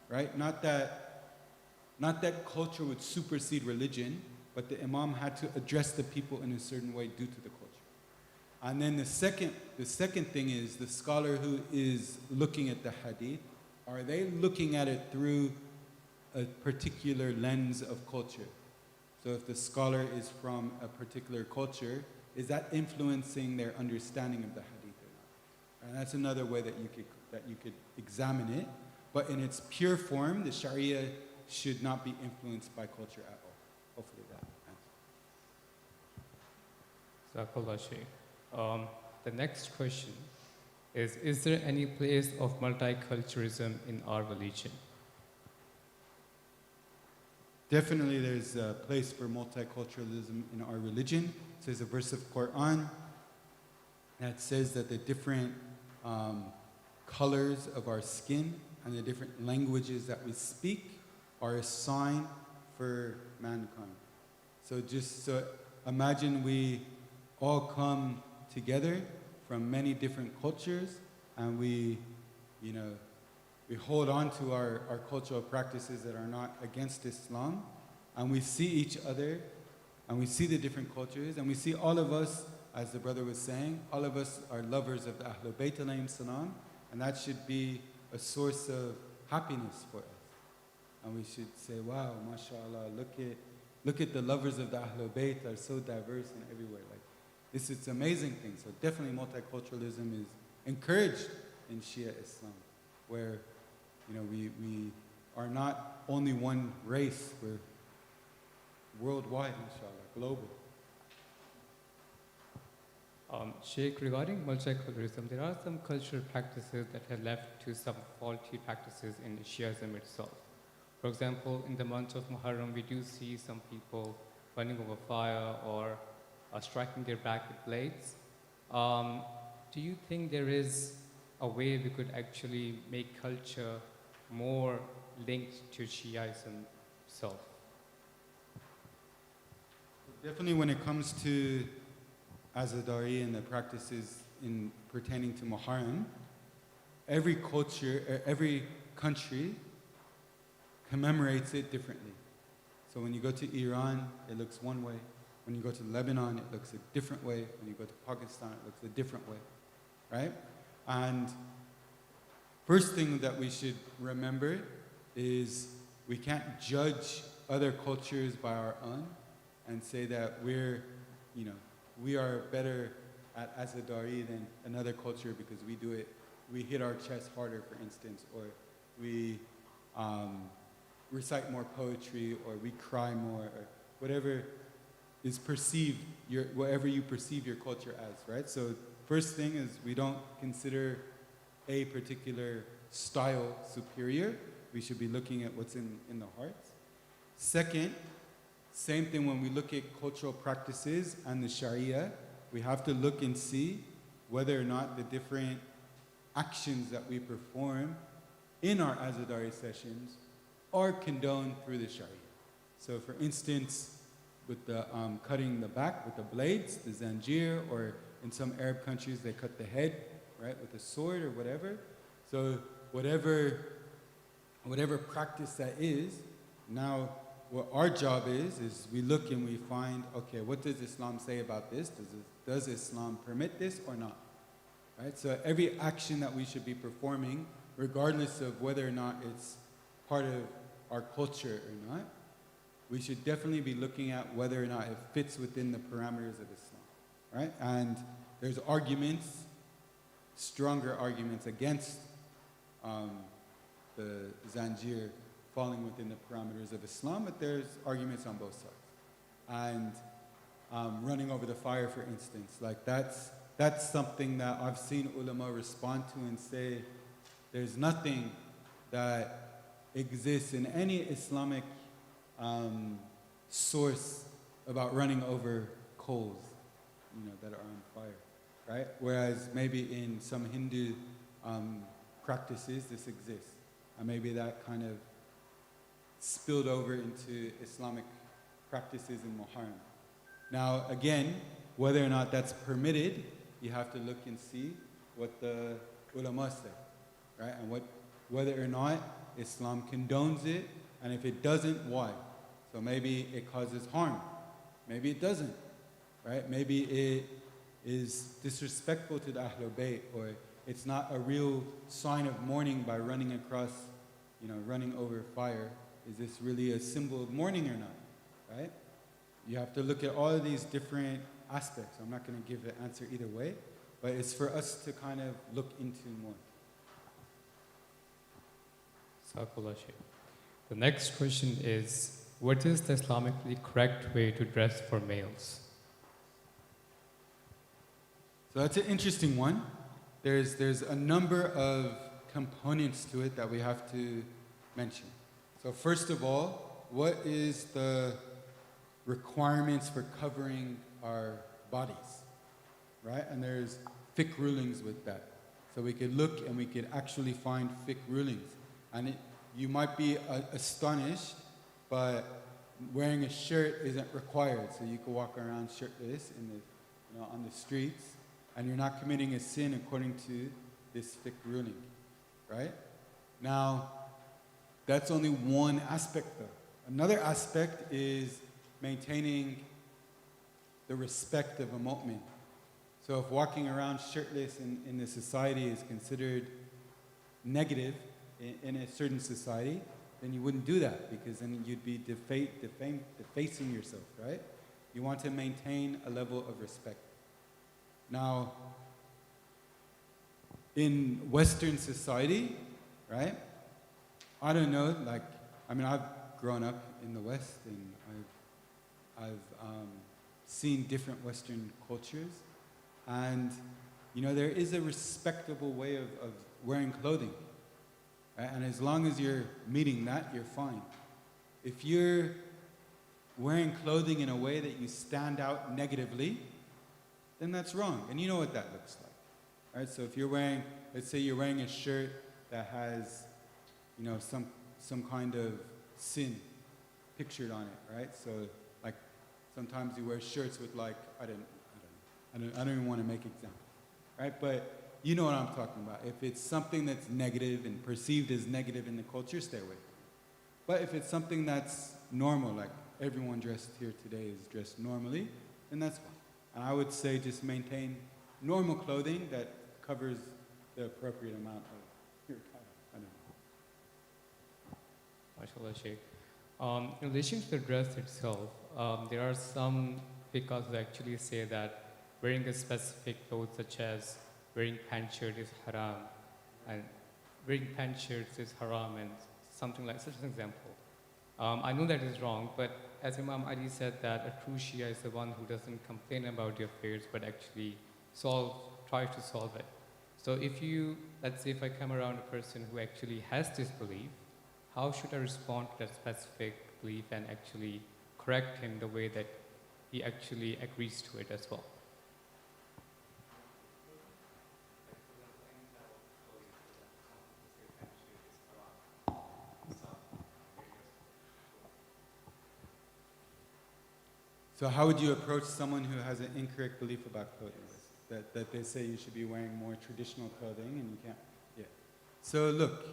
Speaker 3: right? Not that culture would supersede religion, but the imam had to address the people in a certain way due to the culture. And then the second thing is the scholar who is looking at the hadith, are they looking at it through a particular lens of culture? So if the scholar is from a particular culture, is that influencing their understanding of the hadith or not? And that's another way that you could examine it. But in its pure form, the Sharia should not be influenced by culture at all. Hopefully that
Speaker 4: Jazakallah Shaykh. The next question is there any place of multiculturalism in our religion?
Speaker 3: Definitely there's a place for multiculturalism in our religion. So there's a verse of Quran that says that the different colors of our skin and the different languages that we speak are a sign for mankind. So imagine we all come together from many different cultures, and we hold on to our cultural practices that are not against Islam, and we see each other, and we see the different cultures, and we see all of us, as the brother was saying, all of us are lovers of the Ahlul Bayt alayhim salam, and that should be a source of happiness for us. And we should say, wow, mashallah, look at the lovers of the Ahlul Bayt are so diverse and everywhere. Like, this is an amazing thing. So definitely multiculturalism is encouraged in Shia Islam, where we are not only one race, we're worldwide, inshallah, global.
Speaker 4: Sheikh, regarding multiculturalism, there are some cultural practices that have led to some faulty practices in Shiaism itself. For example, in the month of Muharram, we do see some people burning over fire or striking their back with blades. Do you think there is a way we could actually make culture more linked to Shiaism itself?
Speaker 3: Definitely when it comes to Azadari and the practices in pertaining to Muharram, every culture, every country commemorates it differently. So when you go to Iran, it looks one way. When you go to Lebanon, it looks a different way. When you go to Pakistan, it looks a different way, right? And first thing that we should remember is we can't judge other cultures by our own and say that we are better at Azadari than another culture because we do it, we hit our chest harder, for instance, or we recite more poetry, or we cry more, or whatever is perceived, whatever you perceive your culture as, right? So first thing is we don't consider a particular style superior. We should be looking at what's in the hearts. Second, same thing when we look at cultural practices and the Sharia, we have to look and see whether or not the different actions that we perform in our Azadari sessions are condoned through the Sharia. So for instance, with the cutting the back with the blades, the zanjir, or in some Arab countries they cut the head, right, with a sword or whatever. So whatever practice that is, now what our job is we look and we find, okay, what does Islam say about this? Does Islam permit this or not? Right? So every action that we should be performing, regardless of whether or not it's part of our culture or not, we should definitely be looking at whether or not it fits within the parameters of Islam, right? And there's arguments, stronger arguments against the zanjir falling within the parameters of Islam, but there's arguments on both sides. And running over the fire, for instance, like that's something that I've seen ulama respond to and say, there's nothing that exists in any Islamic source about running over coals, that are on fire, right? Whereas maybe in some Hindu practices this exists, and maybe that kind of spilled over into Islamic practices in Muharram. Now, again, whether or not that's permitted, you have to look and see what the ulama say, right? And whether or not Islam condones it, and if it doesn't, why? So maybe it causes harm. Maybe it doesn't, right? Maybe it is disrespectful to the Ahlul Bayt, or it's not a real sign of mourning by running across, running over fire. Is this really a symbol of mourning or not, right? You have to look at all of these different aspects. I'm not going to give the answer either way, but it's for us to kind of look into more.
Speaker 4: Jazakallah Shaykh. The next question is, what is the Islamically correct way to dress for males?
Speaker 3: So that's an interesting one. There's a number of components to it that we have to mention. So first of all, what is the requirements for covering our bodies, right? And there's fiqh rulings with that. So we could look and we could actually find fiqh rulings. And you might be astonished, but wearing a shirt isn't required. So you can walk around shirtless on the streets, and you're not committing a sin according to this fiqh ruling, right? Now, that's only one aspect though. Another aspect is maintaining the respect of a mu'min. So if walking around shirtless in the society is considered negative in a certain society, then you wouldn't do that, because then you'd be defacing yourself, right? You want to maintain a level of respect. Now, in Western society, right? I don't know, I've grown up in the West, and I've seen different Western cultures, and there is a respectable way of wearing clothing, right? And as long as you're meeting that, you're fine. If you're wearing clothing in a way that you stand out negatively, then that's wrong, and you know what that looks like, right? So if you're wearing, let's say you're wearing a shirt that has some kind of sin pictured on it, right? So like sometimes you wear shirts with I don't even want to make examples, right? But you know what I'm talking about. If it's something that's negative and perceived as negative in the culture, stay away from But if it's something that's normal, like everyone dressed here today is dressed normally, then that's fine. And I would say just maintain normal clothing that covers the appropriate amount of your attire. I don't know.
Speaker 4: MashaAllah, Sheikh. In relation to the dress itself, there are some fiqhs who actually say that wearing a specific clothes such as wearing pant shirt is haram, and wearing pant shirts is haram, and something like such an example. I know that is wrong, but as Imam Ali said that a true Shia is the one who doesn't complain about your affairs, but actually tries to solve it. So if you, let's say if I come around a person who actually has this belief, how should I respond to that specific belief and actually correct him the way that he actually agrees to it as well?
Speaker 3: So how would you approach someone who has an incorrect belief about clothing? That they say you should be wearing more traditional clothing and you can't? Yeah. So look,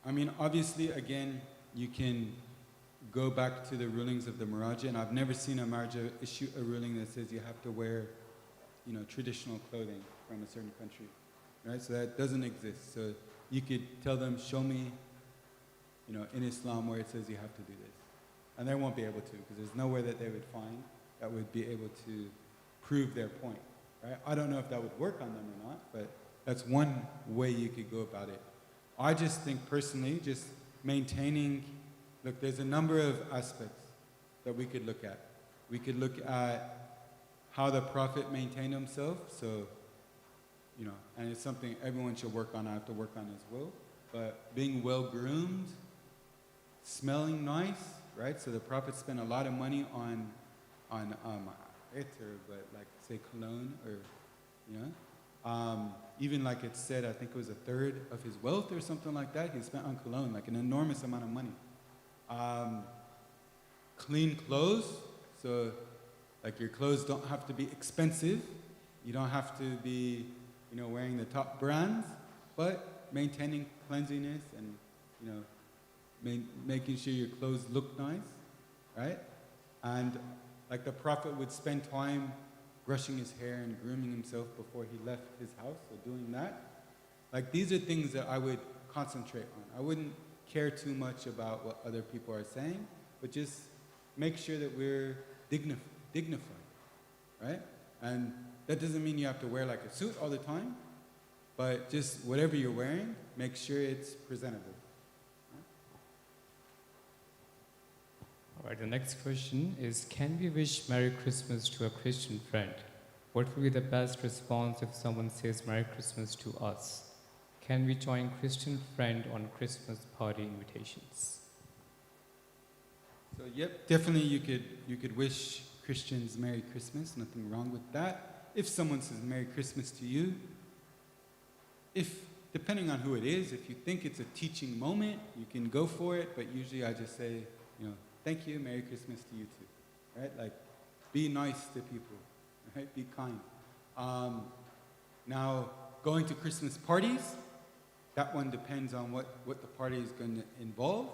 Speaker 3: I mean, obviously, again, you can go back to the rulings of the Maraja, and I've never seen a Maraja issue a ruling that says you have to wear, traditional clothing from a certain country, right? So that doesn't exist. So you could tell them, show me, in Islam where it says you have to do this. And they won't be able to, because there's nowhere that they would find that would be able to prove their point, right? I don't know if that would work on them or not, but that's one way you could go about it. I just think personally, just maintaining, look, there's a number of aspects that we could look at. We could look at how the Prophet maintained himself, so, and it's something everyone should work on, I have to work on as well, but being well-groomed, smelling nice, right? So the Prophet spent a lot of money on etter, but like say cologne or, even like it said, I think it was a third of his wealth or something like that, he spent on cologne, like an enormous amount of money. Clean clothes, so like your clothes don't have to be expensive, you don't have to be, wearing the top brands, but maintaining cleanliness and, making sure your clothes look nice, right? And like the Prophet would spend time brushing his hair and grooming himself before he left his house, so doing that. Like these are things that I would concentrate on. I wouldn't care too much about what other people are saying, but just make sure that we're dignified, right? And that doesn't mean you have to wear like a suit all the time, but just whatever you're wearing, make sure it's presentable.
Speaker 4: All right, the next question is, can we wish Merry Christmas to a Christian friend? What will be the best response if someone says Merry Christmas to us? Can we join Christian friend on Christmas party invitations?
Speaker 3: So yep, definitely you could wish Christians Merry Christmas, nothing wrong with that. If someone says Merry Christmas to you, depending on who it is, if you think it's a teaching moment, you can go for it, but usually I just say, thank you, Merry Christmas to you too, right? Like, be nice to people, right? Be kind. Now, going to Christmas parties, that one depends on what the party is going to involve.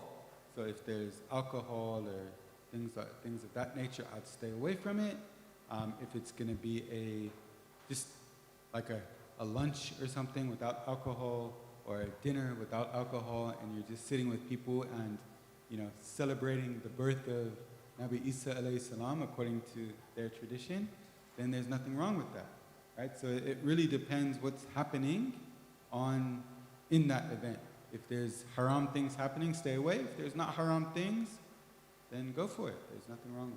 Speaker 3: So if there's alcohol or things of that nature, I'd stay away from it. If it's going to be just like a lunch or something without alcohol, or a dinner without alcohol, and you're just sitting with people and celebrating the birth of Nabi Isa alayhi salam according to their tradition, then there's nothing wrong with that, right? So it really depends what's happening in that event. If there's haram things happening, stay away. If there's not haram things, then go for it. There's nothing wrong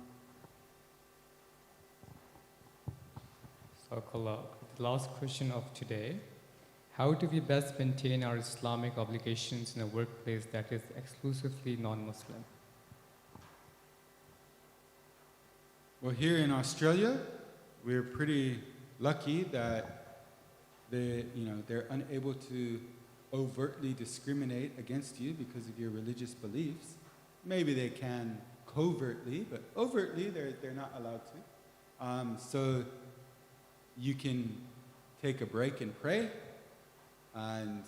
Speaker 3: with it.
Speaker 4: Sakallah. The last question of today. How do we best maintain our Islamic obligations in a workplace that is exclusively non-Muslim?
Speaker 3: Well, here in Australia, we're pretty lucky that they're unable to overtly discriminate against you because of your religious beliefs. Maybe they can covertly, but overtly they're not allowed to. So you can take a break and pray. And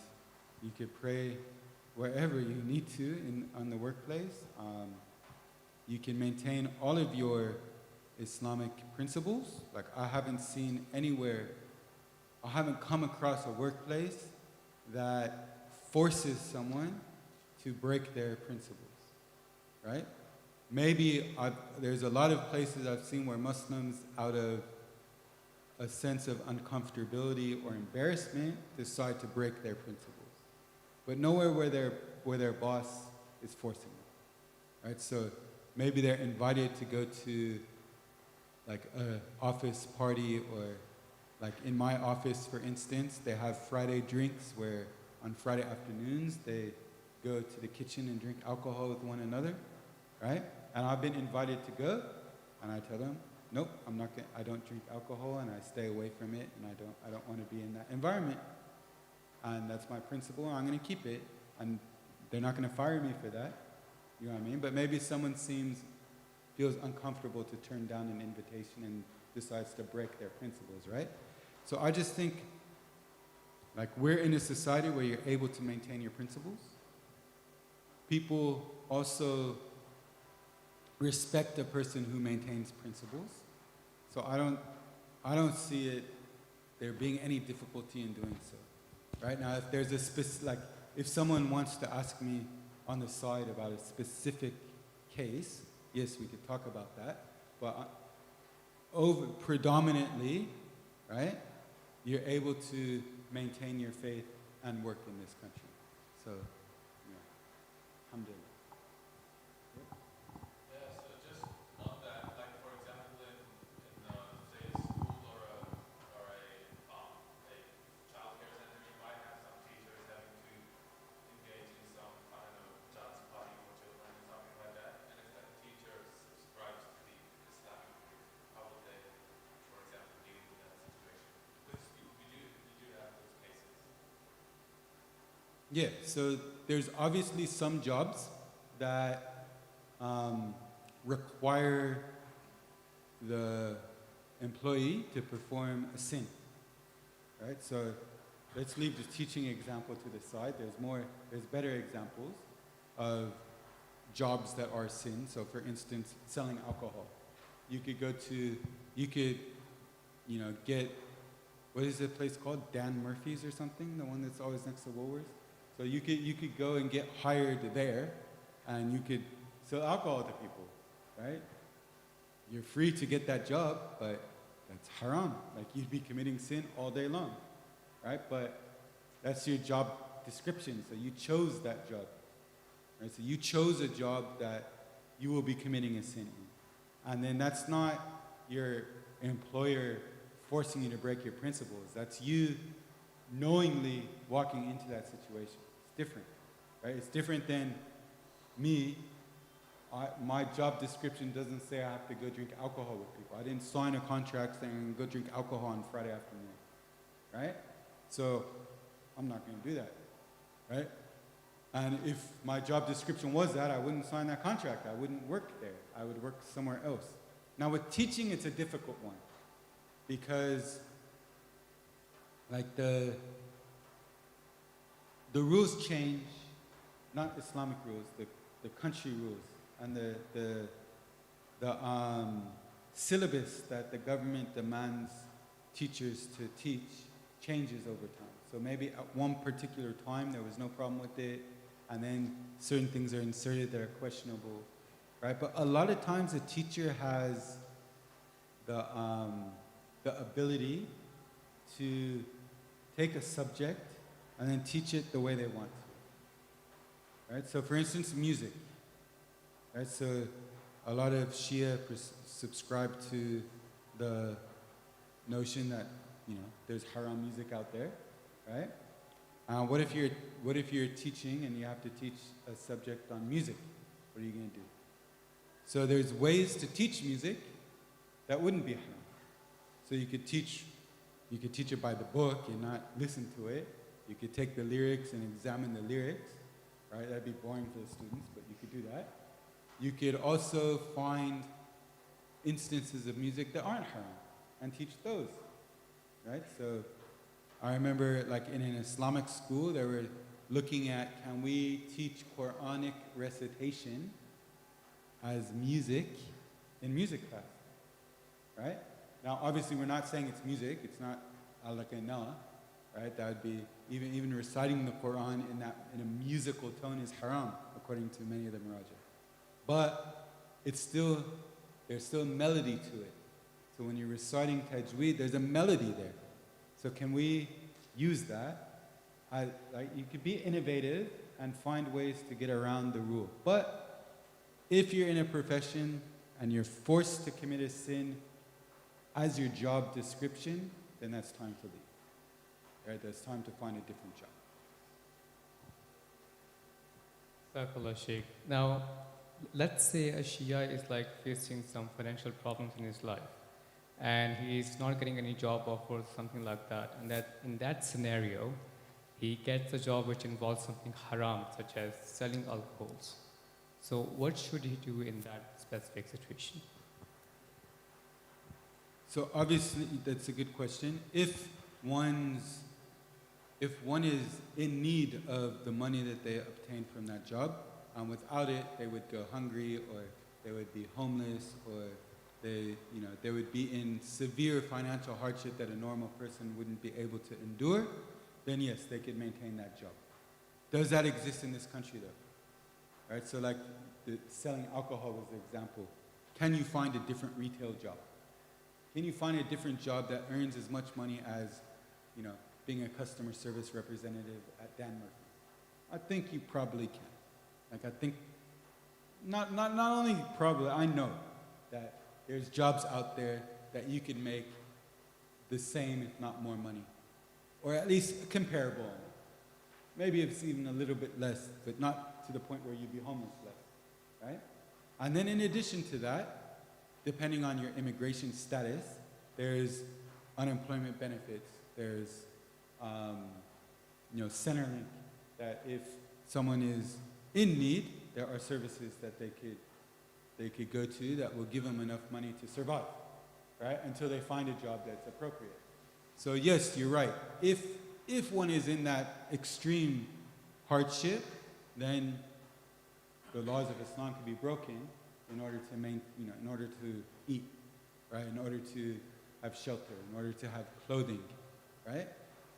Speaker 3: you could pray wherever you need to on the workplace. You can maintain all of your Islamic principles. Like I haven't come across a workplace that forces someone to break their principles, right? Maybe there's a lot of places I've seen where Muslims, out of a sense of uncomfortability or embarrassment, decide to break their principles. But nowhere where their boss is forcing them, right? So maybe they're invited to go to like a office party, or like in my office, for instance, they have Friday drinks where on Friday afternoons they go to the kitchen and drink alcohol with one another, right? And I've been invited to go, and I tell them, nope, I don't drink alcohol, and I stay away from it, and I don't want to be in that environment. And that's my principle, and I'm going to keep it, and they're not going to fire me for that, you know what I mean? But maybe someone feels uncomfortable to turn down an invitation and decides to break their principles, right? So I just think, like, we're in a society where you're able to maintain your principles. People also respect a person who maintains principles. So I don't see there being any difficulty in doing so. Right now, if there's if someone wants to ask me on the side about a specific case, yes, we could talk about that. But predominantly, right, you're able to maintain your faith and work in this country. So, yeah, alhamdulillah.
Speaker 2: Yeah, so just on that, like for example, in say a school or a childcare center, you might have some teachers having to engage in some, I don't know, dance party for children or something like that. And if that teacher subscribes to the Islamic belief, how would they, for example, deal with that situation? Because we do have those cases.
Speaker 3: Yeah, so there's obviously some jobs that require the employee to perform a sin, right? So let's leave the teaching example to the side. There's better examples of jobs that are sin. So for instance, selling alcohol. You could get, what is the place called? Dan Murphy's or something? The one that's always next to Woolworths? So you could go and get hired there, and you could sell alcohol to people, right? You're free to get that job, but that's haram. Like, you'd be committing sin all day long, right? But that's your job description, so you chose that job, right? So you chose a job that you will be committing a sin in. And then that's not your employer forcing you to break your principles. That's you knowingly walking into that situation. It's different, right? It's different than me. My job description doesn't say I have to go drink alcohol with people. I didn't sign a contract saying I'm going to go drink alcohol on Friday afternoon, right? So I'm not going to do that, right? And if my job description was that, I wouldn't sign that contract. I wouldn't work there. I would work somewhere else. Now with teaching, it's a difficult one, because like the rules change, not Islamic rules, the country rules, and the syllabus that the government demands teachers to teach changes over time. So maybe at one particular time there was no problem with it, and then certain things are inserted that are questionable, right? But a lot of times a teacher has the ability to take a subject and then teach it the way they want to, right? So for instance, music, right? So a lot of Shia subscribe to the notion that, there's haram music out there, right? What if you're teaching and you have to teach a subject on music? What are you going to do? So there's ways to teach music that wouldn't be haram. So you could teach it by the book and not listen to it. You could take the lyrics and examine the lyrics, right? That'd be boring for the students, but you could do that. You could also find instances of music that aren't haram and teach those, right? So I remember, like, in an Islamic school, there were looking at, can we teach Quranic recitation as music in music class, right? Now, obviously, we're not saying it's music. It's not al-qanah, right? That would be, even reciting the Quran in a musical tone is haram, according to many of the maraja. But there's still melody to it. So when you're reciting tajweed, there's a melody there. So can we use that? You could be innovative and find ways to get around the rule. But if you're in a profession and you're forced to commit a sin as your job description, then that's time to leave. Right? That's time to find a different job.
Speaker 4: Jazakallah, Sheikh. Now, let's say a Shia is like facing some financial problems in his life, and he's not getting any job offer or something like that. And that in that scenario, he gets a job which involves something haram, such as selling alcohols. So what should he do in that specific situation?
Speaker 3: So obviously, that's a good question. If one is in need of the money that they obtained from that job, and without it, they would go hungry, or they would be homeless, or they would be in severe financial hardship that a normal person wouldn't be able to endure, then yes, they could maintain that job. Does that exist in this country though? Right, so like selling alcohol was the example. Can you find a different retail job? Can you find a different job that earns as much money as, being a customer service representative at Dan Murphy's? I think you probably can. Like I think, not only probably, I know that there's jobs out there that you can make the same, if not more money. Or at least comparable. Maybe it's even a little bit less, but not to the point where you'd be homeless less, right? And then in addition to that, depending on your immigration status, there's unemployment benefits, there's Centerlink, that if someone is in need, there are services that they could go to that will give them enough money to survive, right? Until they find a job that's appropriate. So yes, you're right. If one is in that extreme hardship, then the laws of Islam can be broken in order to eat, right? In order to have shelter, in order to have clothing, right?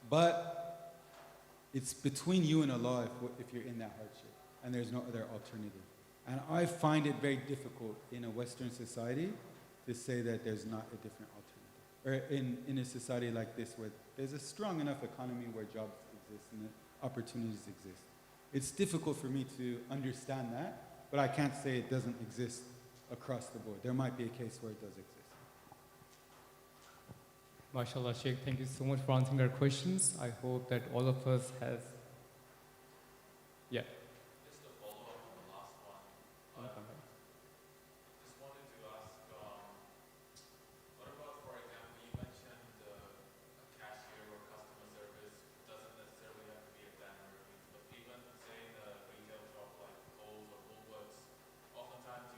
Speaker 3: But it's between you and Allah if you're in that hardship, and there's no other alternative. And I find it very difficult in a Western society to say that there's not a different alternative. Or in a society like this where there's a strong enough economy where jobs exist and opportunities exist. It's difficult for me to understand that, but I can't say it doesn't exist across the board. There might be a case where it does exist.
Speaker 4: MashaAllah, Sheikh, thank you so much for answering our questions. I hope that all of us has... Yeah.
Speaker 2: Just a follow-up on the last one. Just wanted to ask, what about, for example, you mentioned a cashier or customer service doesn't necessarily have to be a Dan Murphy's, but even say in a retail shop like Kohl's or Woolworths, oftentimes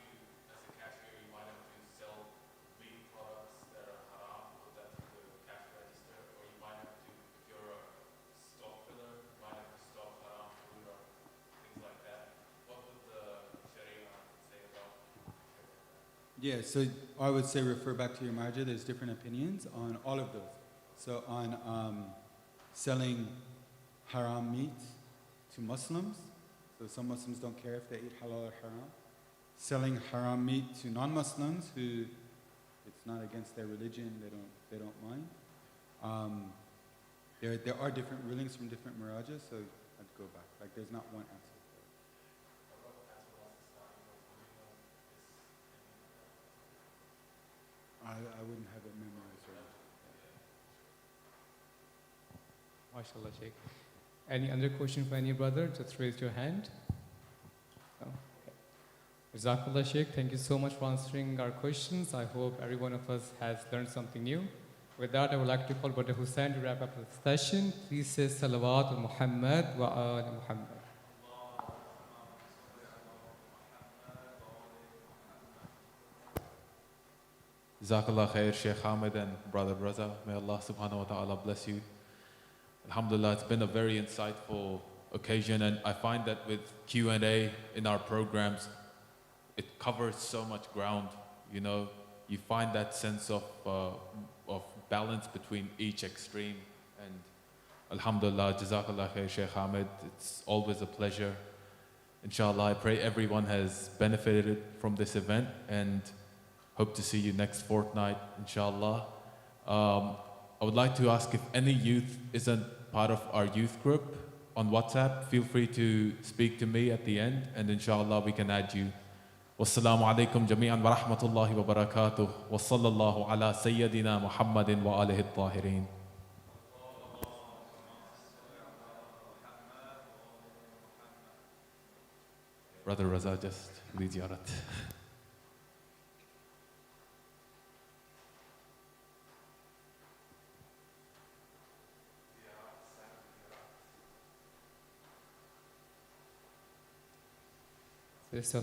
Speaker 2: as a cashier, you might have to sell meat products that are haram, put that through the cash register, or you might have to, if you're a stock filler, you might have to stock haram food or things like that. What would the Sharia say about shit like that?
Speaker 3: Yeah, so I would say refer back to your marja. There's different opinions on all of those. So on selling haram meat to Muslims, so some Muslims don't care if they eat halal or haram. Selling haram meat to non-Muslims who it's not against their religion, they don't mind. There are different rulings from different marajas, so I'd go back. Like there's not one answer. I wouldn't have it memorized right now.
Speaker 4: MashaAllah, Sheikh. Any other question for any brother? Just raise your hand. No? Okay. Jazakallah, Sheikh. Thank you so much for answering our questions. I hope every one of us has learned something new. With that, I would like to call Brother Hussain to wrap up the session. Please say Salawat al Muhammad wa al Muhammad.
Speaker 2: Jazakallah khair, Sheikh Hamid and Brother Raza. May Allah subhanahu wa ta'ala bless you. Alhamdulillah, it's been a very insightful
Speaker 5: occasion, and I find that with Q&A in our programs, it covers so much ground. You know, you find that sense of balance between each extreme. And Alhamdulillah, Jazakallah khair, Sheikh Hamid. It's always a pleasure. Inshallah, I pray everyone has benefited from this event and hope to see you next fortnight, inshallah. I would like to ask if any youth isn't part of our youth group on WhatsApp, feel free to speak to me at the end, and inshallah we can add you. Wassalamu alaikum jami'an wa rahmatullahi wa barakatuh. Wa sallallahu ala sayyidina Muhammadin wa alihi at-tahirin. Brother Raza, just lead ziyarat.
Speaker 4: This